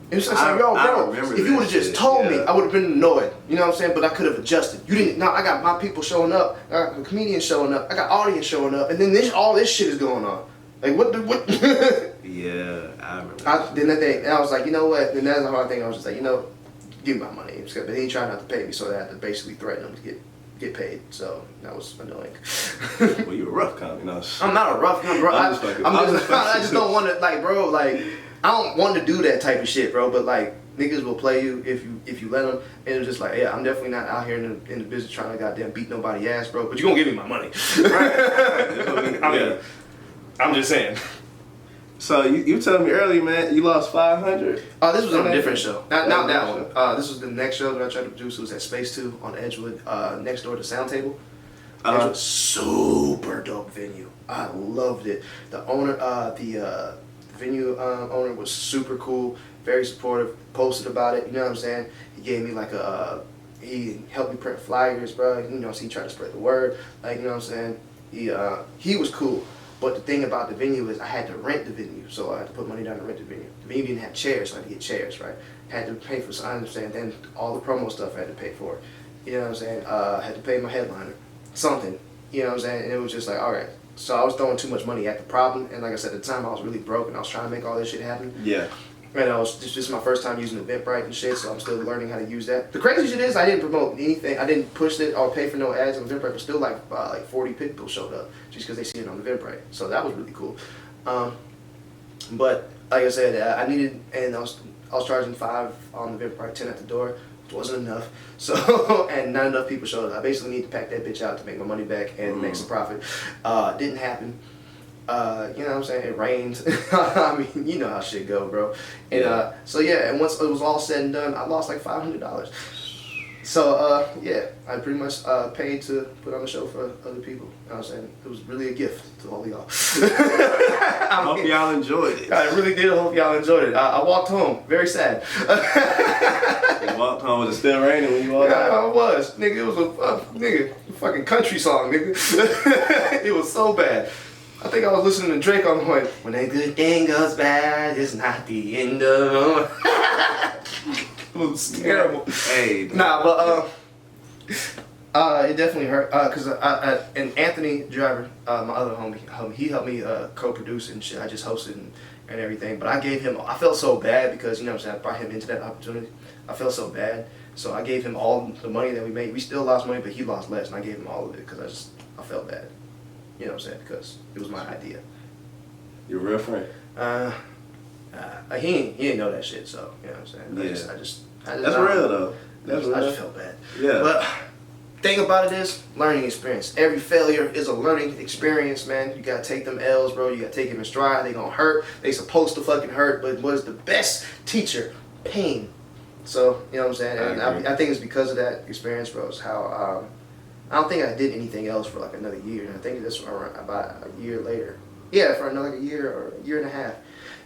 It was just like, yo, bro, if you would have just told me, I would have been annoyed. You know what I'm saying? But I could have adjusted. You didn't. Now I got my people showing up. I got comedians showing up. I got audience showing up. And then all this shit is going on. Like, what? Yeah, I remember. And I was like, you know what? And that's the hard thing. I was just like, you know, give me my money. But he tried not to pay me, so I had to basically threaten him to get paid. So that was annoying. Well, you're a rough comic, you know. I'm not a rough comic, bro. I just don't want to, like, bro, like, I don't want to do that type of shit, bro. But like, niggas will play you if you let them. And it was just like, yeah, I'm definitely not out here in the business trying to goddamn beat nobody ass, bro. But you gonna give me my money, right? I mean, I'm just saying. So you told me earlier, man, you lost 500. Oh, this was on a different show. Not that one. This was the next show that I tried to produce. It was at Space 2 on Edgewood, next door to Sound Table. Edgewood, super dope venue. I loved it. The owner, the venue owner was super cool, very supportive, posted about it, you know what I'm saying? He gave me like he helped me print flyers, bro, you know, so he tried to spread the word, like, you know what I'm saying? He was cool, but the thing about the venue is I had to rent the venue, so I had to put money down to rent the venue. The venue didn't have chairs, so I had to get chairs, right? Had to pay for, I understand, then all the promo stuff I had to pay for. You know what I'm saying? I had to pay my headliner. Something. You know what I'm saying? And it was just like, all right. So I was throwing too much money at the problem. And like I said, at the time, I was really broke and I was trying to make all this shit happen. Yeah. And I was just my first time using Eventbrite and shit, so I'm still learning how to use that. The crazy shit is I didn't promote anything. I didn't push it or pay for no ads on Eventbrite, but still like 40 people showed up just because they see it on Eventbrite. So that was really cool. But like I said, I needed, and I was charging $5 on Eventbrite, 10 at the door. Which wasn't enough. So and not enough people showed up. I basically need to pack that bitch out to make my money back and make some profit. Didn't happen. You know what I'm saying? It rained. I mean, you know how shit go, bro. And so yeah, and once it was all said and done, I lost like $500. So yeah, I pretty much paid to put on a show for other people. You know what I'm saying? It was really a gift to all of y'all. I hope y'all enjoyed it. I really did hope y'all enjoyed it. I walked home, very sad. You walked home, was it still raining when you walked out? Yeah, it was. Nigga, it was a fucking country song, nigga. It was so bad. I think I was listening to Drake on the way. When a good thing goes bad, it's not the end of it. It was terrible. Hey. Nah, but it definitely hurt. Cause and Anthony Driver, my other homie, he helped me co-produce and shit. I just hosted and everything. But I gave him. I felt so bad because you know what I'm saying. I brought him into that opportunity. I felt so bad. So I gave him all the money that we made. We still lost money, but he lost less, and I gave him all of it because I felt bad. You know what I'm saying? Because it was my idea. Your real friend? He didn't know that shit, so you know what I'm saying. Yeah. I just That's real though. That's real. I just felt bad. Yeah. But thing about it is learning experience. Every failure is a learning experience, man. You gotta take them L's, bro. You gotta take them in stride. They gonna hurt. They supposed to fucking hurt. But what is the best teacher? Pain. So you know what I'm saying. And I think it's because of that experience, bro. It's how I don't think I did anything else for like another year. And I think that's about a year later. Yeah, for another year or a year and a half.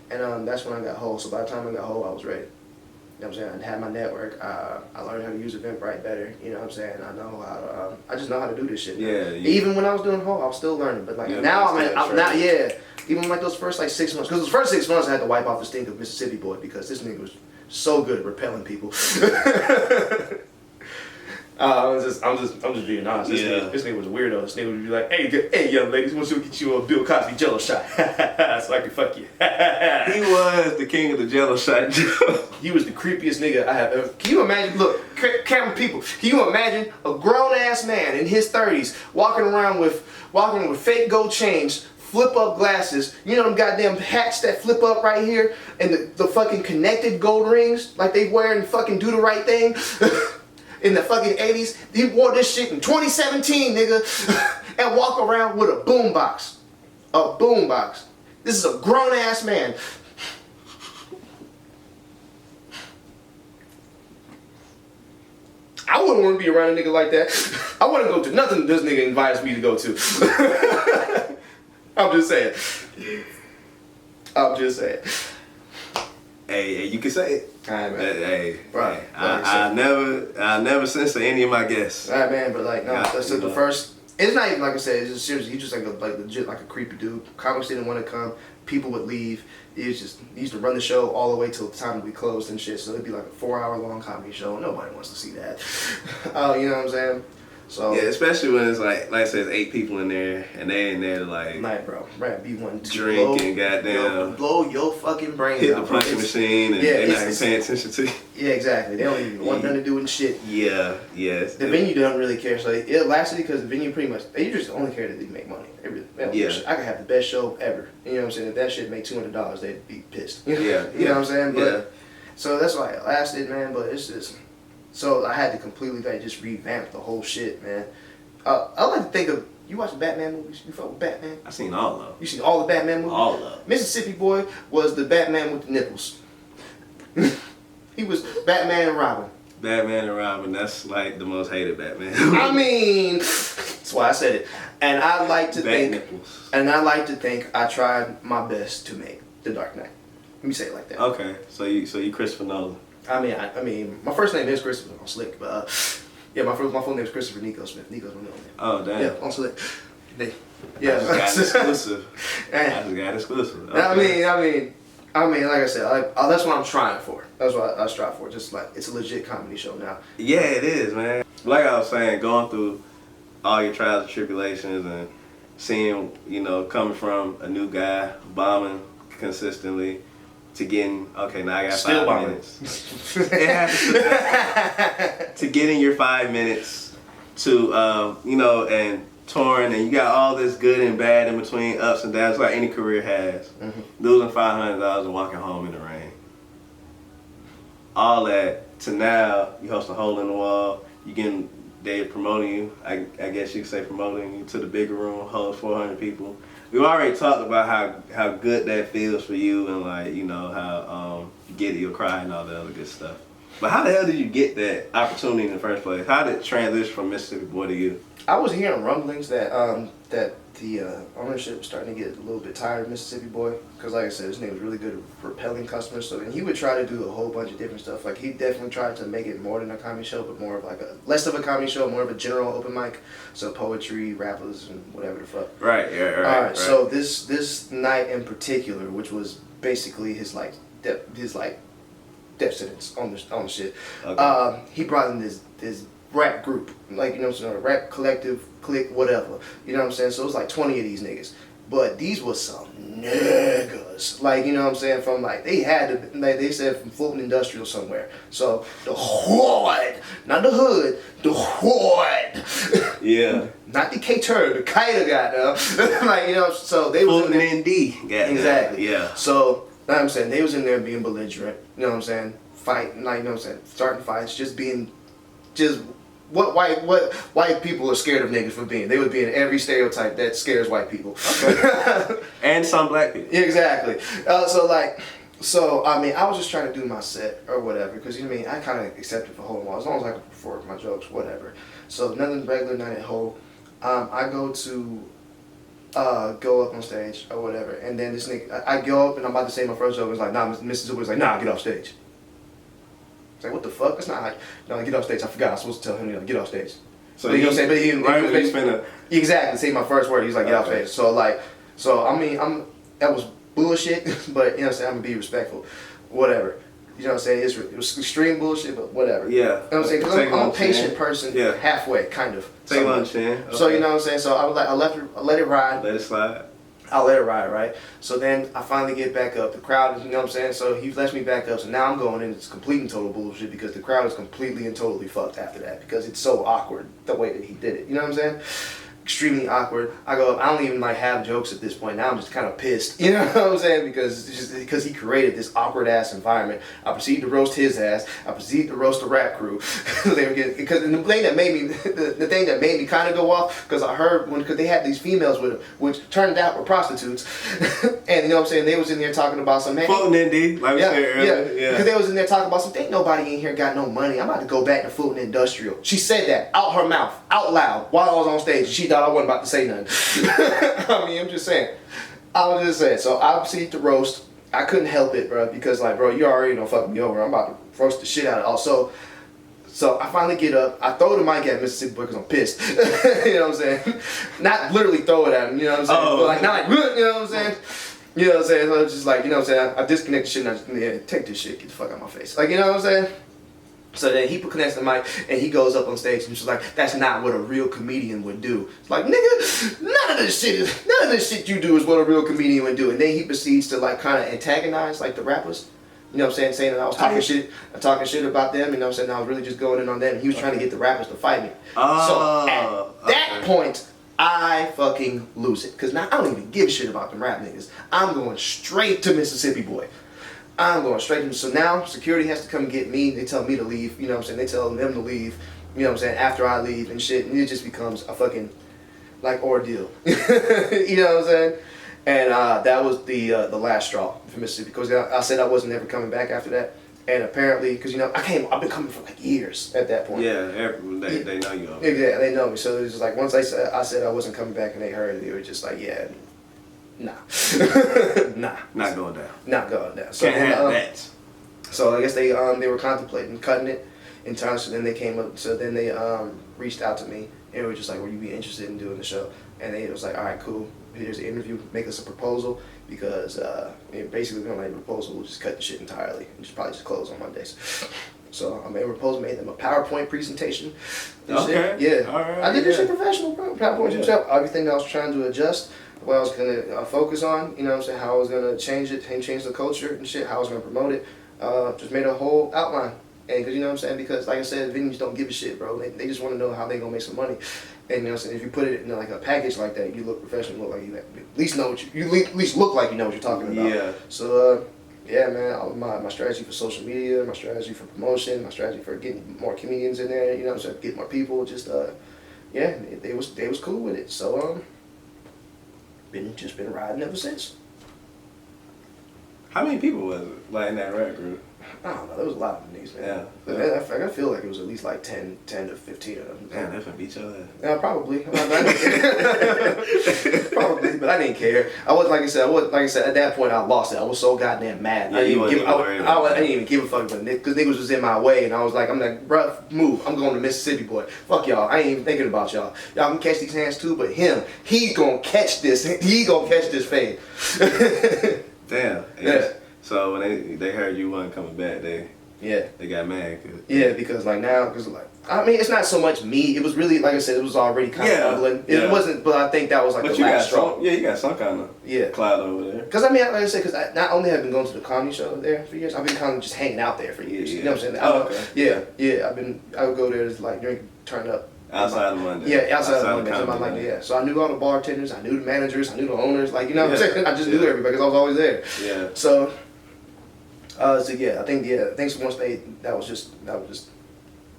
And that's when I got whole. So by the time I got whole, I was ready. You know what I'm saying? I had my network. I learned how to use Eventbrite better. You know what I'm saying? I know how to. I just know how to do this shit. Yeah. Even when I was doing whole, I was still learning. But like now, I'm not. Yeah. Even like those first like 6 months, because those first 6 months I had to wipe off the stink of Mississippi Boy because this nigga was so good at repelling people. I'm just being honest. This nigga was a weirdo. This nigga would be like, hey, young ladies, want to get you a Bill Cosby Jello shot, so I can fuck you. He was the king of the Jello shot. He was the creepiest nigga I have ever. Can you imagine? Look, camera people. Can you imagine a grown ass man in his 30s walking around with fake gold chains, flip up glasses, you know them goddamn hats that flip up right here, and the fucking connected gold rings like they wear and fucking Do the Right Thing. In the fucking 80s, he wore this shit in 2017, nigga, and walk around with a boombox. A boombox. This is a grown ass man. I wouldn't want to be around a nigga like that. I wouldn't go to nothing this nigga invites me to go to. I'm just saying. Hey, you can say it. Alright, man. Hey, Right. I never censor any of my guests. Alright, man, but like, no, Yeah, that's the first. It's not even like I said. It's just seriously. He's just like legit like a creepy dude. Comics didn't want to come. People would leave. He used to run the show all the way till the time we closed and shit. So it'd be like a 4-hour long comedy show. Nobody wants to see that. You know what I'm saying? So yeah, especially when it's like I said, it's 8 people in there and they in there to like night, bro. Right, be one drink and goddamn blow your fucking brains hit out, the punching machine and they're not even paying attention to you. Yeah, exactly. They don't even want nothing to do with shit. Yeah, yes. The venue don't really care, so it lasted because the venue pretty much they just only care that they make money. They don't give a shit. I could have the best show ever. You know what I'm saying? If that shit made $200, they'd be pissed. You know what I'm saying? But so that's why it lasted, man. But it's just so I had to completely just revamp the whole shit, man. I like to think of you watch the Batman movies. You fuck with Batman? I seen all of them. You seen all the Batman movies? All of them. Mississippi Boy was the Batman with the nipples. He was Batman and Robin. Batman and Robin, that's like the most hated Batman. I mean, that's why I said it. And I like to think I tried my best to make The Dark Knight. Let me say it like that. Okay, so you Christopher Nolan. I mean, my first name is Christopher. I'm slick, but yeah, my full name is Christopher Neiko Smith. Neiko's my middle name. Oh damn. Yeah, I'm slick. Yeah, I just got exclusive. I just got exclusive. Okay. I mean, like I said, that's what I'm trying for. That's what I strive for. Just like it's a legit comedy show now. Yeah, it is, man. like I was saying, going through all your trials and tribulations and seeing, coming from a new guy bombing consistently to getting, okay, now I got Still 5 bombing. minutes. It happens to getting your 5 minutes to, and touring, and you got all this good and bad in between, ups and downs, like any career has. Losing $500 and walking home in the rain. All that to now, you host a hole in the wall, they're promoting you, I guess you could say promoting you to the bigger room, holds 400 people. We've already talked about how good that feels for you and how you get it, you'll cry and all that other good stuff. But how the hell did you get that opportunity in the first place? How did it transition from Mississippi Boy to you? I was hearing rumblings that that the ownership was starting to get a little bit tired of Mississippi Boy, because like I said, his name was really good at repelling customers. So, and he would try to do a whole bunch of different stuff. Like, he definitely tried to make it more than a comedy show, but more of less of a comedy show, more of a general open mic. So poetry, rappers, and whatever the fuck. Right. Alright, so this night in particular, which was basically his death sentence on the shit. Okay. He brought in this rap group, rap collective, clique, whatever. You know what I'm saying? So it was like 20 of these niggas. But these was some niggas. From they said from Fulton Industrial somewhere. So the hood, not the hood, the hood. Yeah. Not the K-turn, the Kaida guy so they was Fulton ND. Exactly. Yeah. So, I'm saying, they was in there being belligerent, fighting, starting fights, just what white people are scared of niggas for being. They would be in every stereotype that scares white people. Okay. And some black people. Exactly. I was just trying to do my set or whatever, because I kind of accepted for Hole in the Wall as long as I could perform my jokes, whatever. So nothing regular night at Hole. I go to go up on stage or whatever, and then this nigga, I go up and I'm about to say my first joke. It's like, nah, Mrs. Zuber was like, nah, get off stage. It's like, what the fuck? That's not how. No, get off stage. I forgot. I was supposed to tell him, get off stage. So but, you know what I'm saying? But he he's finna exactly say my first word. He's like, get off stage. So that was bullshit. But I'm gonna be respectful, whatever. You know what I'm saying? It was extreme bullshit, but whatever. Yeah. You know what I'm saying? Because I'm a patient person, halfway, kind of. Take it on the chin. Okay. So you know what I'm saying? So I was like, I let it ride. Let it slide. I'll let it ride, right? So then I finally get back up. The crowd, you know what I'm saying? So he lets me back up. So now I'm going in. It's complete and total bullshit, because the crowd is completely and totally fucked after that, because it's so awkward the way that he did it. You know what I'm saying? Extremely awkward. I go up. I don't even have jokes at this point. Now I'm just kind of pissed. You know what I'm saying? Because he created this awkward ass environment. I proceed to roast his ass. I proceed to roast the rap crew. Because the thing that made me kind of go off, because I heard because they had these females with them, which turned out were prostitutes. And you know what I'm saying? They was in there talking about some Fulton ND, like we said earlier. Yeah. Because they was in there talking about some. Ain't nobody in here got no money. I'm about to go back to Fulton Industrial. She said that out her mouth, out loud, while I was on stage. She thought I wasn't about to say nothing. I'm just saying. So I proceeded to roast. I couldn't help it, bro, because you already don't fuck me over. I'm about to roast the shit out of it. Also, so I finally get up. I throw the mic at Mississippi Boy because I'm pissed. You know what I'm saying? Not literally throw it at him. You know what I'm saying? Oh. But not you know what I'm saying? You know what I'm saying? So it's just you know what I'm saying? I disconnect the shit and I just, take this shit, get the fuck out of my face. You know what I'm saying? So then he connects the mic and he goes up on stage and he's like, that's not what a real comedian would do. It's like, nigga, none of this shit you do is what a real comedian would do. And then he proceeds to kind of antagonize the rappers. You know what I'm saying that I was talking shit about them. You know what I'm saying? I was really just going in on them. And he was trying to get the rappers to fight me. So at that point, I fucking lose it. Because now I don't even give a shit about them rap niggas. I'm going straight to Mississippi Boy. I'm going straight to. So now security has to come get me. They tell me to leave. You know what I'm saying? They tell them to leave. You know what I'm saying? After I leave and shit. And it just becomes a fucking ordeal. You know what I'm saying? And that was the last straw for Mississippi, because I said I wasn't ever coming back after that. And apparently, because I've been coming for years at that point. Yeah, they know you. Yeah, they know me. So it was just once I said I wasn't coming back and they heard it, they were just yeah, nah, nah, not going down. Not going down. So can't have that. So I guess they were contemplating cutting it in time. So then they came up. So then they reached out to me and were just like, "Would you be interested in doing the show?" And they was like, "All right, cool. Here's the interview. Make us a proposal, because basically we don't make a proposal. We'll just cut the shit entirely and probably just close on Mondays." So I made them a PowerPoint presentation. Okay. Shit. Yeah. All right, I did this shit professional, bro. PowerPoint yourself. Everything that I was trying to adjust, what I was gonna focus on, you know what I'm saying, how I was gonna change it, change the culture and shit, how I was gonna promote it. Just made a whole outline. And cause you know what I'm saying, because like I said, venues don't give a shit, bro. They just want to know how they gonna make some money. And you know what I'm saying, if you put it in like a package like that, you look professional, look like you at least know what you at least look like you know what you're talking about. Yeah. So yeah, man, my strategy for social media, my strategy for promotion, my strategy for getting more comedians in there, you know what I'm saying, get more people, just yeah, they was cool with it. So been riding ever since. How many people was it, like, in that rap group? I don't know, there was a lot of niggas, man. Yeah. But I feel like it was at least like 10 to 15 of them. Damn, they finna beat your ass. Yeah, probably. Probably, but I didn't care. I was like I said, at that point I lost it. I was so goddamn mad. Yeah, I didn't even give a fuck about it because niggas was in my way, and I was like, bruh, move. I'm going to Mississippi, boy. Fuck y'all. I ain't even thinking about y'all. Y'all can catch these hands too, but he's gonna catch this. He gonna catch this fade. Damn. Yeah. So when they heard you wasn't coming back, they got mad. Because like now, I mean, it's not so much me. It was really, like I said, it was already kind of bubbling. It wasn't, but I think that was like the last straw. You got some kind of clout over there. Because I mean, like I said, because I not only have been going to the comedy show there for years, I've been kind of just hanging out there for years. You know what I'm saying? Okay. I would go there to like drink, turn up. Outside of Monday. Yeah, outside of Monday. Yeah. So I knew all the bartenders, I knew the managers, I knew the owners. Like, you know what I'm saying? I just knew everybody because I was always there. Yeah. So I think once that was just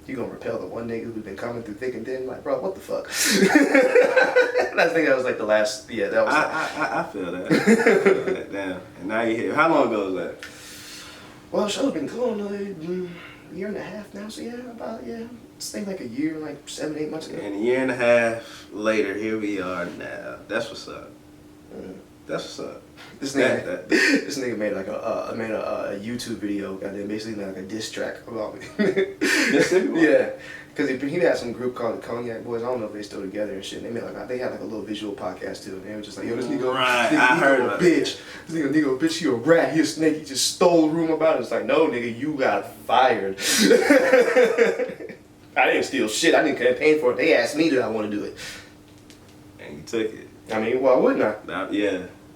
you gonna repel the one nigga who's been coming through thick and thin, like, bro, what the fuck? I think that was like the last. Yeah, that was. I feel that. Damn. And now you here. How long ago was that? Well, the show's been going a year and a half now. So I think like a year, like 7-8 months ago. And a year and a half later, here we are now. That's what's up. That's what's up. This nigga made like a YouTube video, goddamn, basically made like a diss track about me. Yeah, because he had some group called the Cognac Boys. I don't know if they still together and shit. And they had like a little visual podcast too. And they were just like, yo, this nigga, I heard a bitch. This nigga, bitch, he a rat. He a snake. He just stole the room about it. It's like, no, nigga, you got fired. I didn't steal shit. I didn't campaign for it. They asked me, did I want to do it? And you took it. I mean, why wouldn't I?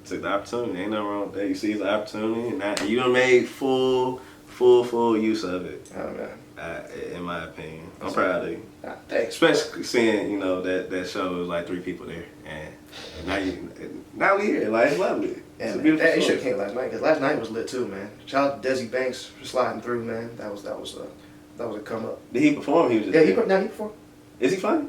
Took the opportunity. Ain't nothing wrong with that. You see the opportunity, and you done made full use of it. Oh man. In my opinion, I'm proud of you. Thanks. Especially seeing that show was like 3 people there, and now we here. Like, it's lovely. Yeah, it's a beautiful you show. should have came last night because last night was lit too, man. Shout out to Desi Banks for sliding through, man. That was a come up. Did he perform? He was just he performed. Is he funny?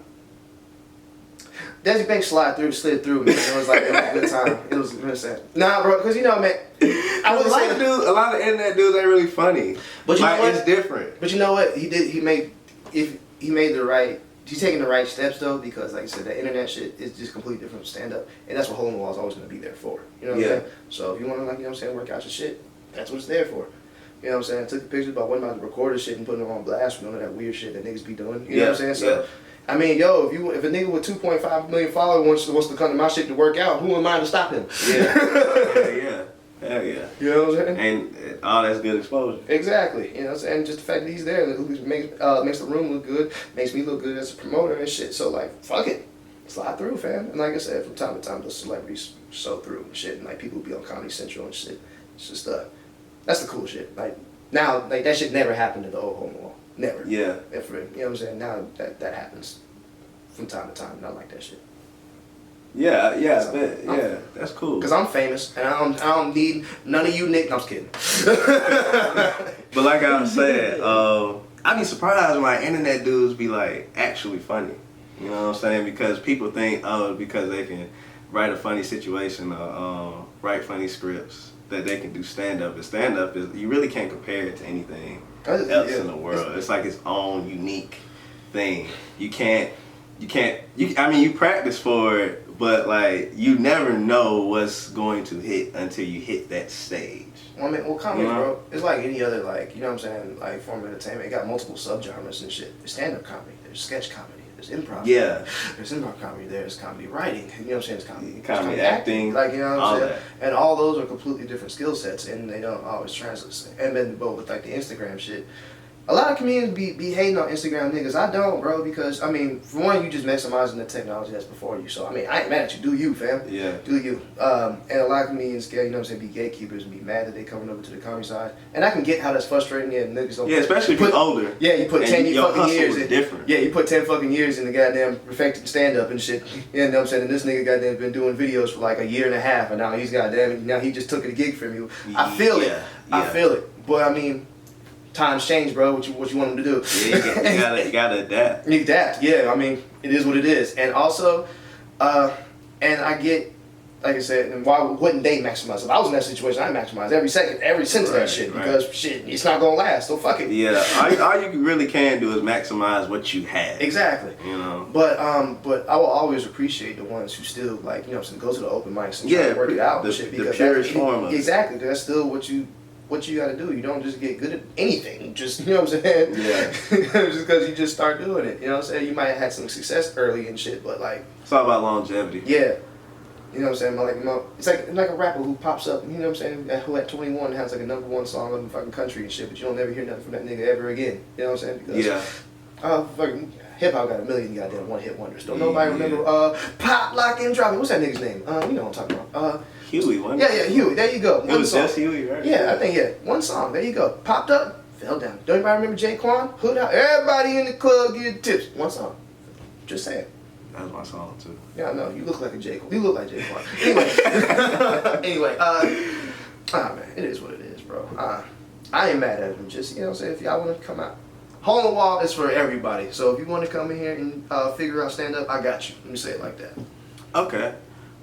Desi Banks slid through, man. It was a good time. It was really sad. Nah, bro, because you know, man, a lot of internet dudes ain't really funny. But you know what? It's different. But you know what? He's taking the right steps though, because like I said, that internet shit is just completely different from stand up, and that's what Hole in the Wall is always gonna be there for. You know what I'm saying? So if you wanna, like, you know what I'm saying, work out your shit, that's what it's there for. You know what I'm saying? I took the pictures, but I wasn't about to record the shit and put it on blast for none of that weird shit that niggas be doing. You know what I'm saying? So I mean, yo, if a nigga with 2.5 million followers wants to come to my shit to work out, who am I to stop him? Hell yeah. You know what I'm saying? And all that's good exposure. Exactly. You know what I'm saying? Just the fact that he's there makes the room look good, makes me look good as a promoter and shit. So like, fuck it. Slide through, fam. And like I said, from time to time, those celebrities show through and shit. And like, people be on Comedy Central and shit. It's just, that's the cool shit. Like, now, like, that shit never happened at the old Hole in the Wall. Never. Yeah. You know what I'm saying? Now that happens from time to time. Not like that shit. Yeah, I bet. Yeah, that's cool. Because I'm famous, and I don't need none of you niggas. No, I'm just kidding. But like I was saying, I be surprised when like internet dudes be like actually funny. You know what I'm saying? Because people think, because they can write a funny situation or write funny scripts, that they can do stand up. And stand up is, you really can't compare it to anything else in the world. It's like its own unique thing. You practice for it, but like you never know what's going to hit until you hit that stage. Well, I mean, comedy, bro, it's like any other, like, you know what I'm saying, like, form of entertainment. It got multiple subgenres and shit. There's stand-up comedy, there's sketch comedy, there's improv. Yeah. There's improv comedy, there's comedy writing, you know what I'm saying, it's comedy acting, like, you know what I'm saying? that. And all those are completely different skill sets, and they don't always translate. And then, but with, like, the Instagram shit, A lot of comedians be hating on Instagram niggas. I don't, bro, because, I mean, for one, you just maximizing the technology that's before you. So, I mean, I ain't mad at you. Do you, fam. Yeah. Do you. And a lot of comedians, you know what I'm saying, be gatekeepers and be mad that they coming over to the comedy side. And I can get how that's frustrating. Yeah, niggas don't especially if you're older. Yeah, you put 10 fucking years in. Different. Yeah, you put 10 fucking years in the goddamn perfecting stand-up and shit. You know what I'm saying? And this nigga goddamn been doing videos for like a year and a half, and now he's now he just took a gig from you. I feel it. I feel it. But, I mean... Times change, bro. What you want them to do? Yeah, you gotta adapt. You adapt. Yeah, I mean, it is what it is. And also, and I get, like I said, and why wouldn't they maximize? If I was in that situation, I'd maximize every second, every cent of that shit because shit, it's not gonna last. So fuck it. Yeah, all you really can do is maximize what you have. Exactly. You know. But I will always appreciate the ones who still like, you know, go to the open mics and try to work it out and shit because the purest form of it. Exactly. That's still what you got to do. You don't just get good at anything. Just, you know what I'm saying? Yeah. Just because you just start doing it. You know what I'm saying? You might have had some success early and shit, but like... It's all about longevity. Yeah. You know what I'm saying? It's like a rapper who pops up, you know what I'm saying, who at 21 has like a #1 song in the fucking country and shit, but you don't never hear nothing from that nigga ever again. You know what I'm saying? Because, fucking hip-hop got a million goddamn one-hit wonders. Don't nobody remember Pop, Lock, and Drop It. What's that nigga's name? You know what I'm talking about. Huey, wasn't it? Yeah, Huey. There you go. It was just Huey, right? Yeah, I think, one song. There you go. Popped up, fell down. Don't anybody remember J-Quan? Hood out. Everybody in the club get tips. One song. Just saying. That was my song, too. Yeah, I know. You look like a J-Quan. You look like J-Quan. Anyway. Man, it is what it is, bro. I ain't mad at him. Just, you know what I'm saying, if y'all want to come out. Hole in the Wall is for everybody. So if you want to come in here and figure out stand-up, I got you. Let me say it like that. Okay.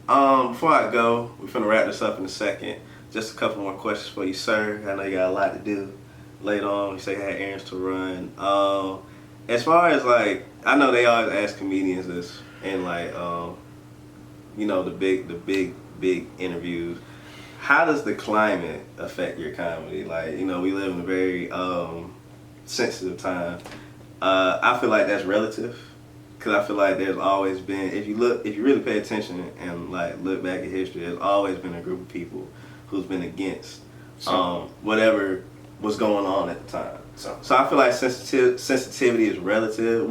Before I go, we're finna wrap this up in a second. Just a couple more questions for you, sir. I know you got a lot to do later on. You say you had errands to run. As far as like, I know they always ask comedians this in like, you know, the big interviews. How does the climate affect your comedy? Like, you know, we live in a very sensitive time. I feel like that's relative. Because I feel like there's always been, if you really pay attention and like look back at history, there's always been a group of people who's been against whatever was going on at the time. So I feel like sensitivity is relative.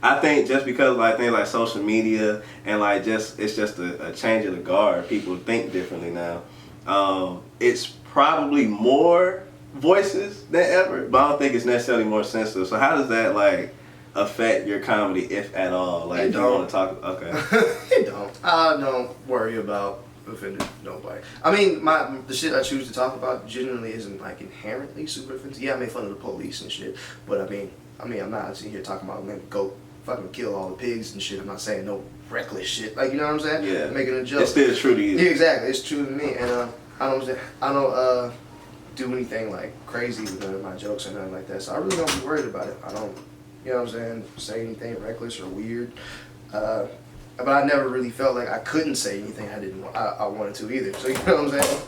I think just because like things like social media and like it's just a change of the guard. People think differently now. It's probably more voices than ever, but I don't think it's necessarily more sensitive. So how does that like affect your comedy, if at all? Like, do you want to talk? Okay. It don't. I don't worry about offending nobody. I mean, the shit I choose to talk about generally isn't like inherently super offensive. Yeah, I make fun of the police and shit, but I mean, I'm not sitting here talking about go fucking kill all the pigs and shit. I'm not saying no reckless shit. Like, you know what I'm saying? Yeah. I'm making a joke. It's still true to you. Yeah, exactly. It's true to me, and I don't do anything like crazy with none of my jokes or nothing like that. So I really don't be worried about it. I don't. You know what I'm saying? Say anything reckless or weird. But I never really felt like I couldn't say anything I wanted to either. So you know what I'm saying?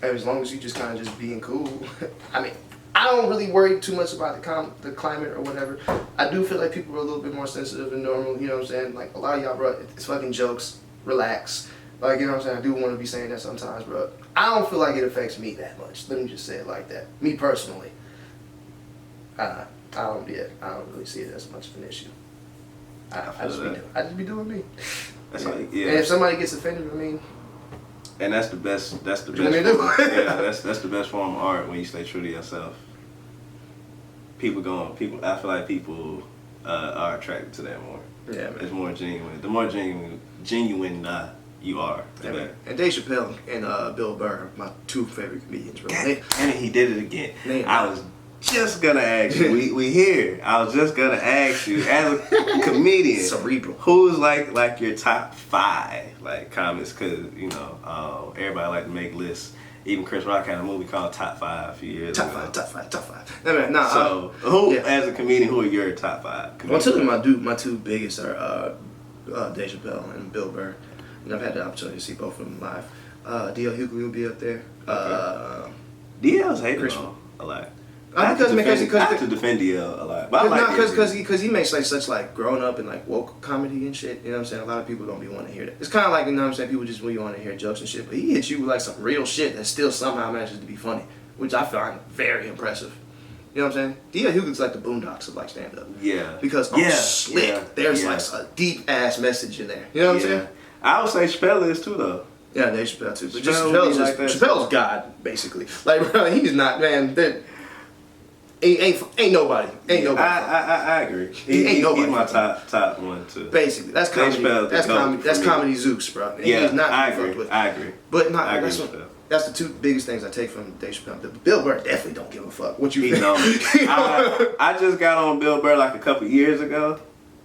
As long as you just kind of just being cool. I mean, I don't really worry too much about the climate or whatever. I do feel like people are a little bit more sensitive than normal. You know what I'm saying? Like a lot of y'all, bro, it's fucking jokes. Relax. Like, you know what I'm saying? I do want to be saying that sometimes, bro. I don't feel like it affects me that much. Let me just say it like that. Me personally. I don't really see it as much of an issue. I just be doing me. That's like, And if somebody gets offended, I mean. And that's the best. That's the best. Yeah, that's the best form of art when you stay true to yourself. I feel like people are attracted to that more. Yeah, man. It's more genuine. The more genuine you are, the better. And Dave Chappelle and Bill Burr, my two favorite comedians, bro. And he did it again. I was just gonna ask you. We here. I was just gonna ask you, as a comedian, cerebral, who's like your top 5 like comics? Cause you know everybody like to make lists. Even Chris Rock had a movie called Top 5 a few years ago. Top five. So as a comedian, who are your top 5 comedians? Well, my two biggest are Dave Chappelle and Bill Burr. And I've had the opportunity to see both of them live. D.L. Hughley will be up there. Okay. D.L.'s hated on a lot. I have to defend D.L. a lot. Because he makes like such like grown up and like woke comedy and shit. You know what I'm saying? A lot of people don't be wanting to hear that. It's kind of like, you know what I'm saying, people just really want to hear jokes and shit. But he hits you with like some real shit that still somehow manages to be funny, which I find very impressive. You know what I'm saying? D.L. Hughley's like the Boondocks of like stand up. Yeah. Because slick. There's like a deep ass message in there. You know what I'm saying? I would say Chappelle is too though. Yeah, Dave Chappelle too. But Chappelle Chappelle's God, basically. Like, bro, he's not, man. Ain't nobody. I agree. He's my top one too. Basically, that's comedy. That's comedy Zeus, bro. And yeah, he's not I agree. But I agree that's the two biggest things I take from Dave Chappelle. Bill Burr definitely don't give a fuck what you think. I just got on Bill Burr like a couple years ago,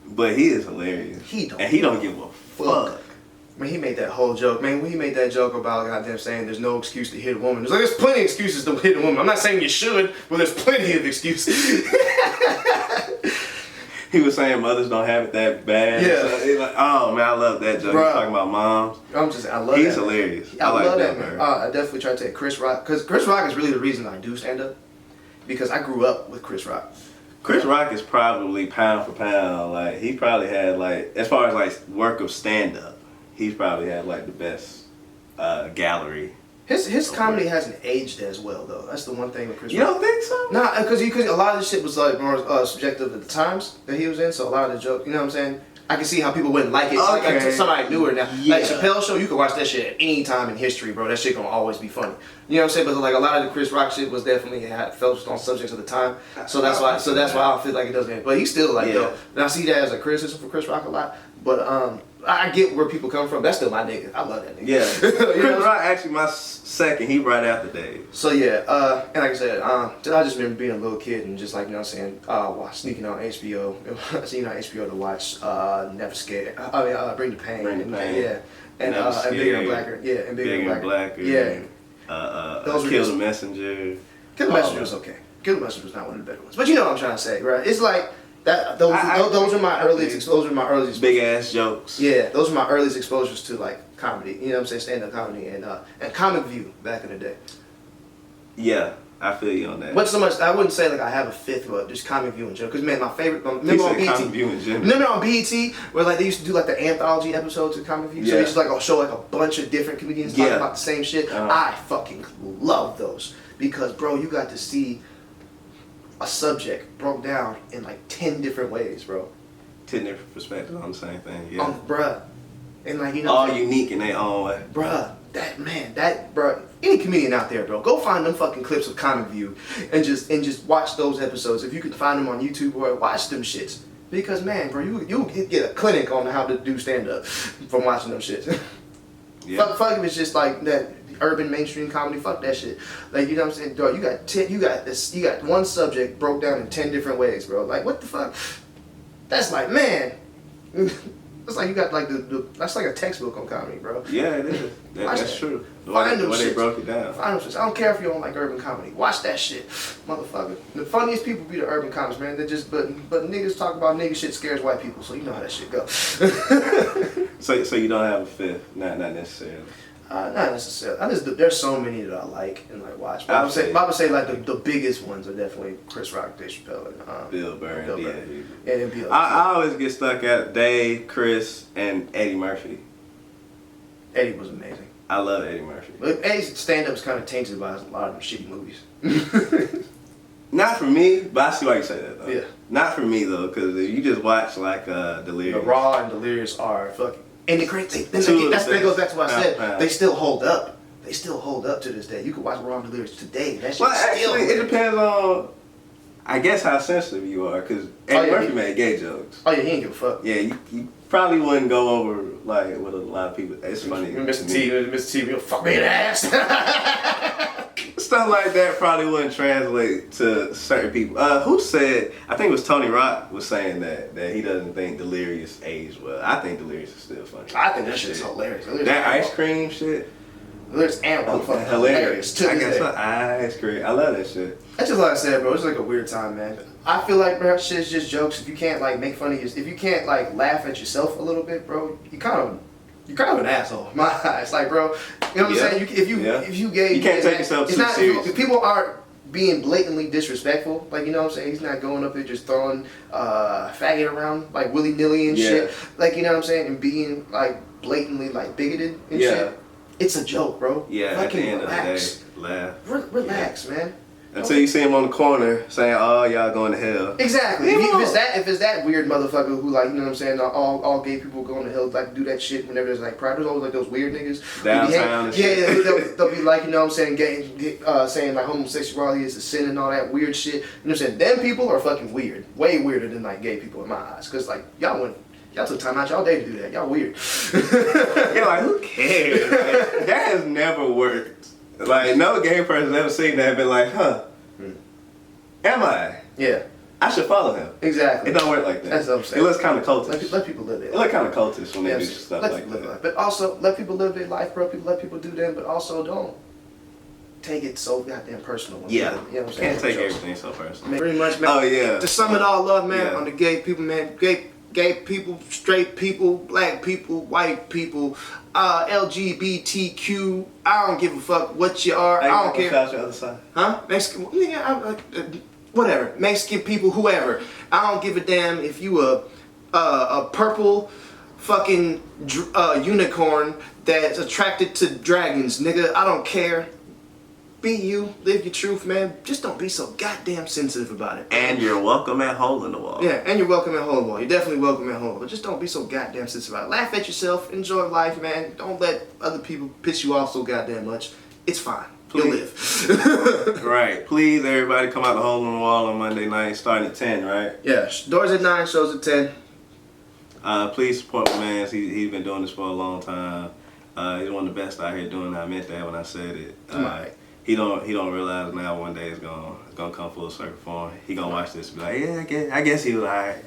but he is hilarious. He don't give a fuck. Man, he made that whole joke. Man, when he made that joke about goddamn saying there's no excuse to hit a woman. There's plenty of excuses to hit a woman. I'm not saying you should, but there's plenty of excuses. He was saying mothers don't have it that bad. Yeah. Like, oh man, I love that joke. He's talking about moms. I love that. He's hilarious. I love that, man. I definitely try to take Chris Rock, because Chris Rock is really the reason I do stand up, because I grew up with Chris Rock. Chris Rock is probably pound for pound. Like he probably had like, as far as like work of stand up, he's probably had like the best gallery. His comedy hasn't aged as well though. That's the one thing with Chris Rock. You don't think so? Nah, because a lot of the shit was like more subjective at the times that he was in. So a lot of the joke, you know what I'm saying? I can see how people wouldn't like it. Okay. Like somebody newer now. Yeah. Like Chappelle Show, you can watch that shit at any time in history, bro. That shit gonna always be funny. You know what I'm saying? But like a lot of the Chris Rock shit was definitely focused on subjects of the time. So that's why. So that's why I don't feel like it doesn't. But he's still like though. And I see that as a criticism for Chris Rock a lot. But I get where people come from. That's still my nigga. I love that nigga. Yeah. Chris Rock actually my second. He right after Dave. So yeah, and like I said, I just remember being a little kid and just like, you know what I'm saying, sneaking on HBO, sneaking on HBO to watch Never Scared. Bring the Pain. Bring the Pain. Yeah. And Bigger and Blacker. Yeah, and Bigger and Blacker. Yeah. Kill the Messenger. Kill the Messenger was okay. Kill the Messenger was not one of the better ones. But you know what I'm trying to say, right? It's like that. Those are my earliest exposures. Big ass jokes. Yeah, those are my earliest exposures to like comedy. You know what I'm saying? Stand up comedy and Comic View back in the day. Yeah, I feel you on that. But so much, I wouldn't say like I have a fifth, but just Comic View in general. Because man, my favorite. Remember on BET? Comic View in general. Remember on BET where like they used to do like the anthology episodes of Comic View. So they just like show like a bunch of different comedians talking about the same shit. I fucking love those because bro, you got to see a subject broke down in like 10 different ways, bro. 10 different perspectives on the same thing. Yeah. Bruh. And like, you know, all unique in their own way. Bruh, any comedian out there, bro, go find them fucking clips of Comic View and just watch those episodes. If you could find them on YouTube or watch them shits. Because man, bro, you get a clinic on how to do stand up from watching them shits. Yeah. Fuck if it's just like that urban mainstream comedy. Fuck that shit. Like, you know what I'm saying, dog, you got one subject broke down in 10 different ways, bro. Like, what the fuck? That's like, man. It's like you got like that's like a textbook on comedy, bro. Yeah, it is. That's true. Find them shit. They broke it down. Find them shit. I don't care if you don't like urban comedy. Watch that shit, motherfucker. The funniest people be the urban comics, man. They just but niggas talk about nigga shit scares white people, so you know how that shit go. So you don't have a fifth? Not necessarily. Not necessarily. There's so many that I like and like watch. But I would say like the biggest ones are definitely Chris Rock, Dave Chappelle, and Bill Burr. And Bill. I always get stuck at Dave, Chris, and Eddie Murphy. Eddie was amazing. I love Eddie Murphy. But Eddie's stand-up is kind of tainted by a lot of them shitty movies. Not for me, but I see why you say that though. Yeah. Not for me though, because if you just watch like Delirious. The Raw and Delirious are fucking. And the great thing, that goes back to what I said. They still hold up. They still hold up to this day. You can watch Raw and Delirious today. That shit actually, it depends on, I guess, how sensitive you are. Because Eddie Murphy made gay jokes. Oh yeah, he ain't give a fuck. Yeah, you probably wouldn't go over like with a lot of people. It's funny. Mr. T, you'll fuck me in the ass. Stuff like that probably wouldn't translate to certain people. Who said? I think it was Tony Rock was saying that he doesn't think Delirious aged well. I think Delirious is still funny. I think that shit's hilarious. That ice cream shit. Delirious and motherfucking hilarious. I guess ice cream. I love that shit. That's just like I said, bro. It's like a weird time, man. I feel like, bro, shit's just jokes. If you can't like make fun of if you can't like laugh at yourself a little bit, bro, you're kind of an asshole. My eyes, like, bro. You know what I'm saying? If you gay, you can't take yourself too serious. If people aren't being blatantly disrespectful, like, you know what I'm saying? He's not going up there just throwing faggot around like willy nilly and shit. Like, you know what I'm saying? And being like blatantly like bigoted and shit. It's a joke, bro. Yeah. Fucking at the end relax. of the day, laugh. Relax, man. Until you see him on the corner saying, "Oh, y'all going to hell." Exactly. If it's that weird motherfucker who like, you know what I'm saying, all gay people going to hell like do that shit whenever there's like pride. There's always like those weird niggas downtown. They'll be like, you know what I'm saying, saying like homosexuality is a sin and all that weird shit. You know what I'm saying? Them people are fucking weird. Way weirder than like gay people in my eyes. Cause like y'all took time out y'all day to do that. Y'all weird. You're like, who cares? Like, that has never worked. Like, no gay person ever seen that and been like, huh, am I? Yeah. I should follow him. Exactly. It don't work like that. That's what I'm saying. It looks kind of cultish. Let people live their life. It looks kind of cultish when they do stuff like that. But also, let people live their life, bro. Let people do them, but also don't take it so goddamn personal. Yeah. You know what I'm saying? Can't take everything so personal. Pretty much, man. Oh, yeah. To sum it all up, man, on the gay people, man. Gay people, straight people, black people, white people, LGBTQ. I don't give a fuck what you are. I don't care. Shout your other side. Huh? Mexican, whatever. Mexican people, whoever. I don't give a damn if you a purple fucking unicorn that's attracted to dragons, nigga. I don't care. Be you, live your truth, man. Just don't be so goddamn sensitive about it. And you're welcome at Hole in the Wall. Yeah, and you're welcome at Hole in the Wall. You're definitely welcome at home, but just don't be so goddamn sensitive about it. Laugh at yourself, enjoy life, man. Don't let other people piss you off so goddamn much. It's fine. You'll live. Right. Please, everybody, come out to Hole in the Wall on Monday night, starting at 10, right? Yeah, doors at 9, shows at 10. Please support my man. He's been doing this for a long time. He's one of the best out here doing it. I meant that when I said it. Right. He don't realize now one day it's gonna come full circle for him. He gonna watch this and be like, yeah, I guess he was alright.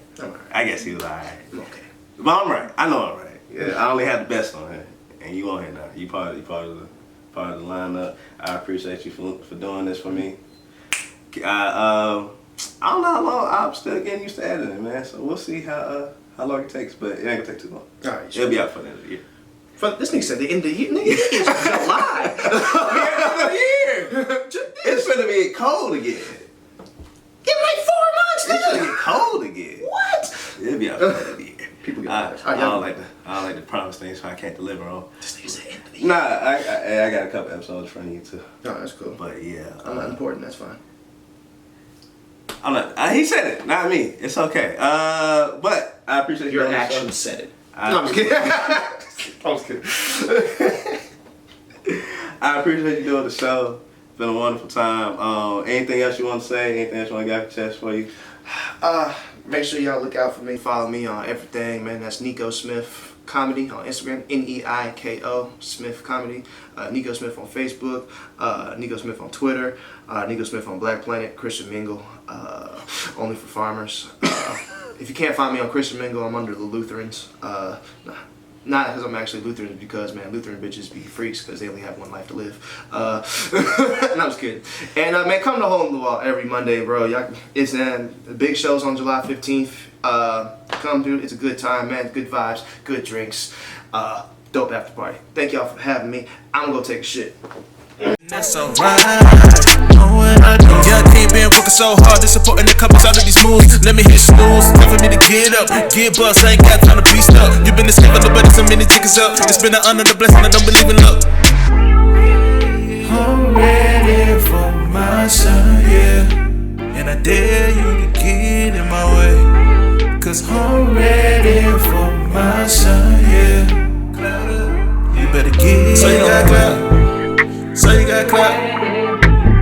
I guess he was alright. Okay. But I'm right. I know I'm right. Yeah, I only have the best on here, and you on here now. You part of the lineup. I appreciate you for doing this for me. I don't know how long. I'm still getting used to editing, man. So we'll see how long it takes, but it ain't gonna take too long. All right. It'll be out for the end of the year. This nigga said the end of the year. Nigga, it's July. The end of the year. It's gonna be cold again. Give me 4 months, It's gonna nigga. get cold again. What? It'll be out for the end of the year. People get I don't like to promise things so I can't deliver on. This nigga said end of the year. Nah, I got a couple episodes for you too. No, that's cool. But yeah, I'm not important. That's fine. I'm not. He said it, not me. It's okay. But I appreciate Your doing this actions show. said it. No, I'm just kidding. I was kidding. I appreciate you doing the show. It's been a wonderful time. Anything else you want to say? Anything else you want to get off your chest for you? Make sure y'all look out for me. Follow me on everything, man. That's Neiko Smith Comedy on Instagram. Neiko Smith Comedy. Neiko Smith on Facebook. Neiko Smith on Twitter. Neiko Smith on Black Planet. Christian Mingle. Only for farmers. If you can't find me on Christian Mingle, I'm under the Lutherans. Not because I'm actually Lutheran, because, man, Lutheran bitches be freaks because they only have one life to live. No, I'm just kidding. And, man, come to Hole in the Wall every Monday, bro. It's the big show's on July 15th. Come, dude. It's a good time, man. Good vibes, good drinks, dope after party. Thank y'all for having me. I'm going to go take a shit. That's alright. Know what I do. Young king been working so hard, disappointing the couples out of these moves. Let me hit snooze, time for me to get up, get bust. I ain't got time to be stuck. You been a skipper, but so many tickets up. It's been an honor, the blessing. I don't believe in luck. I'm ready for my son, yeah. And I dare you to get in my way. Cause I'm ready for my son, yeah. You better get. So you got clout. So you got clout.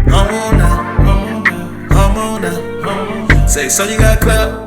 I'm on now. Say, so you got clout.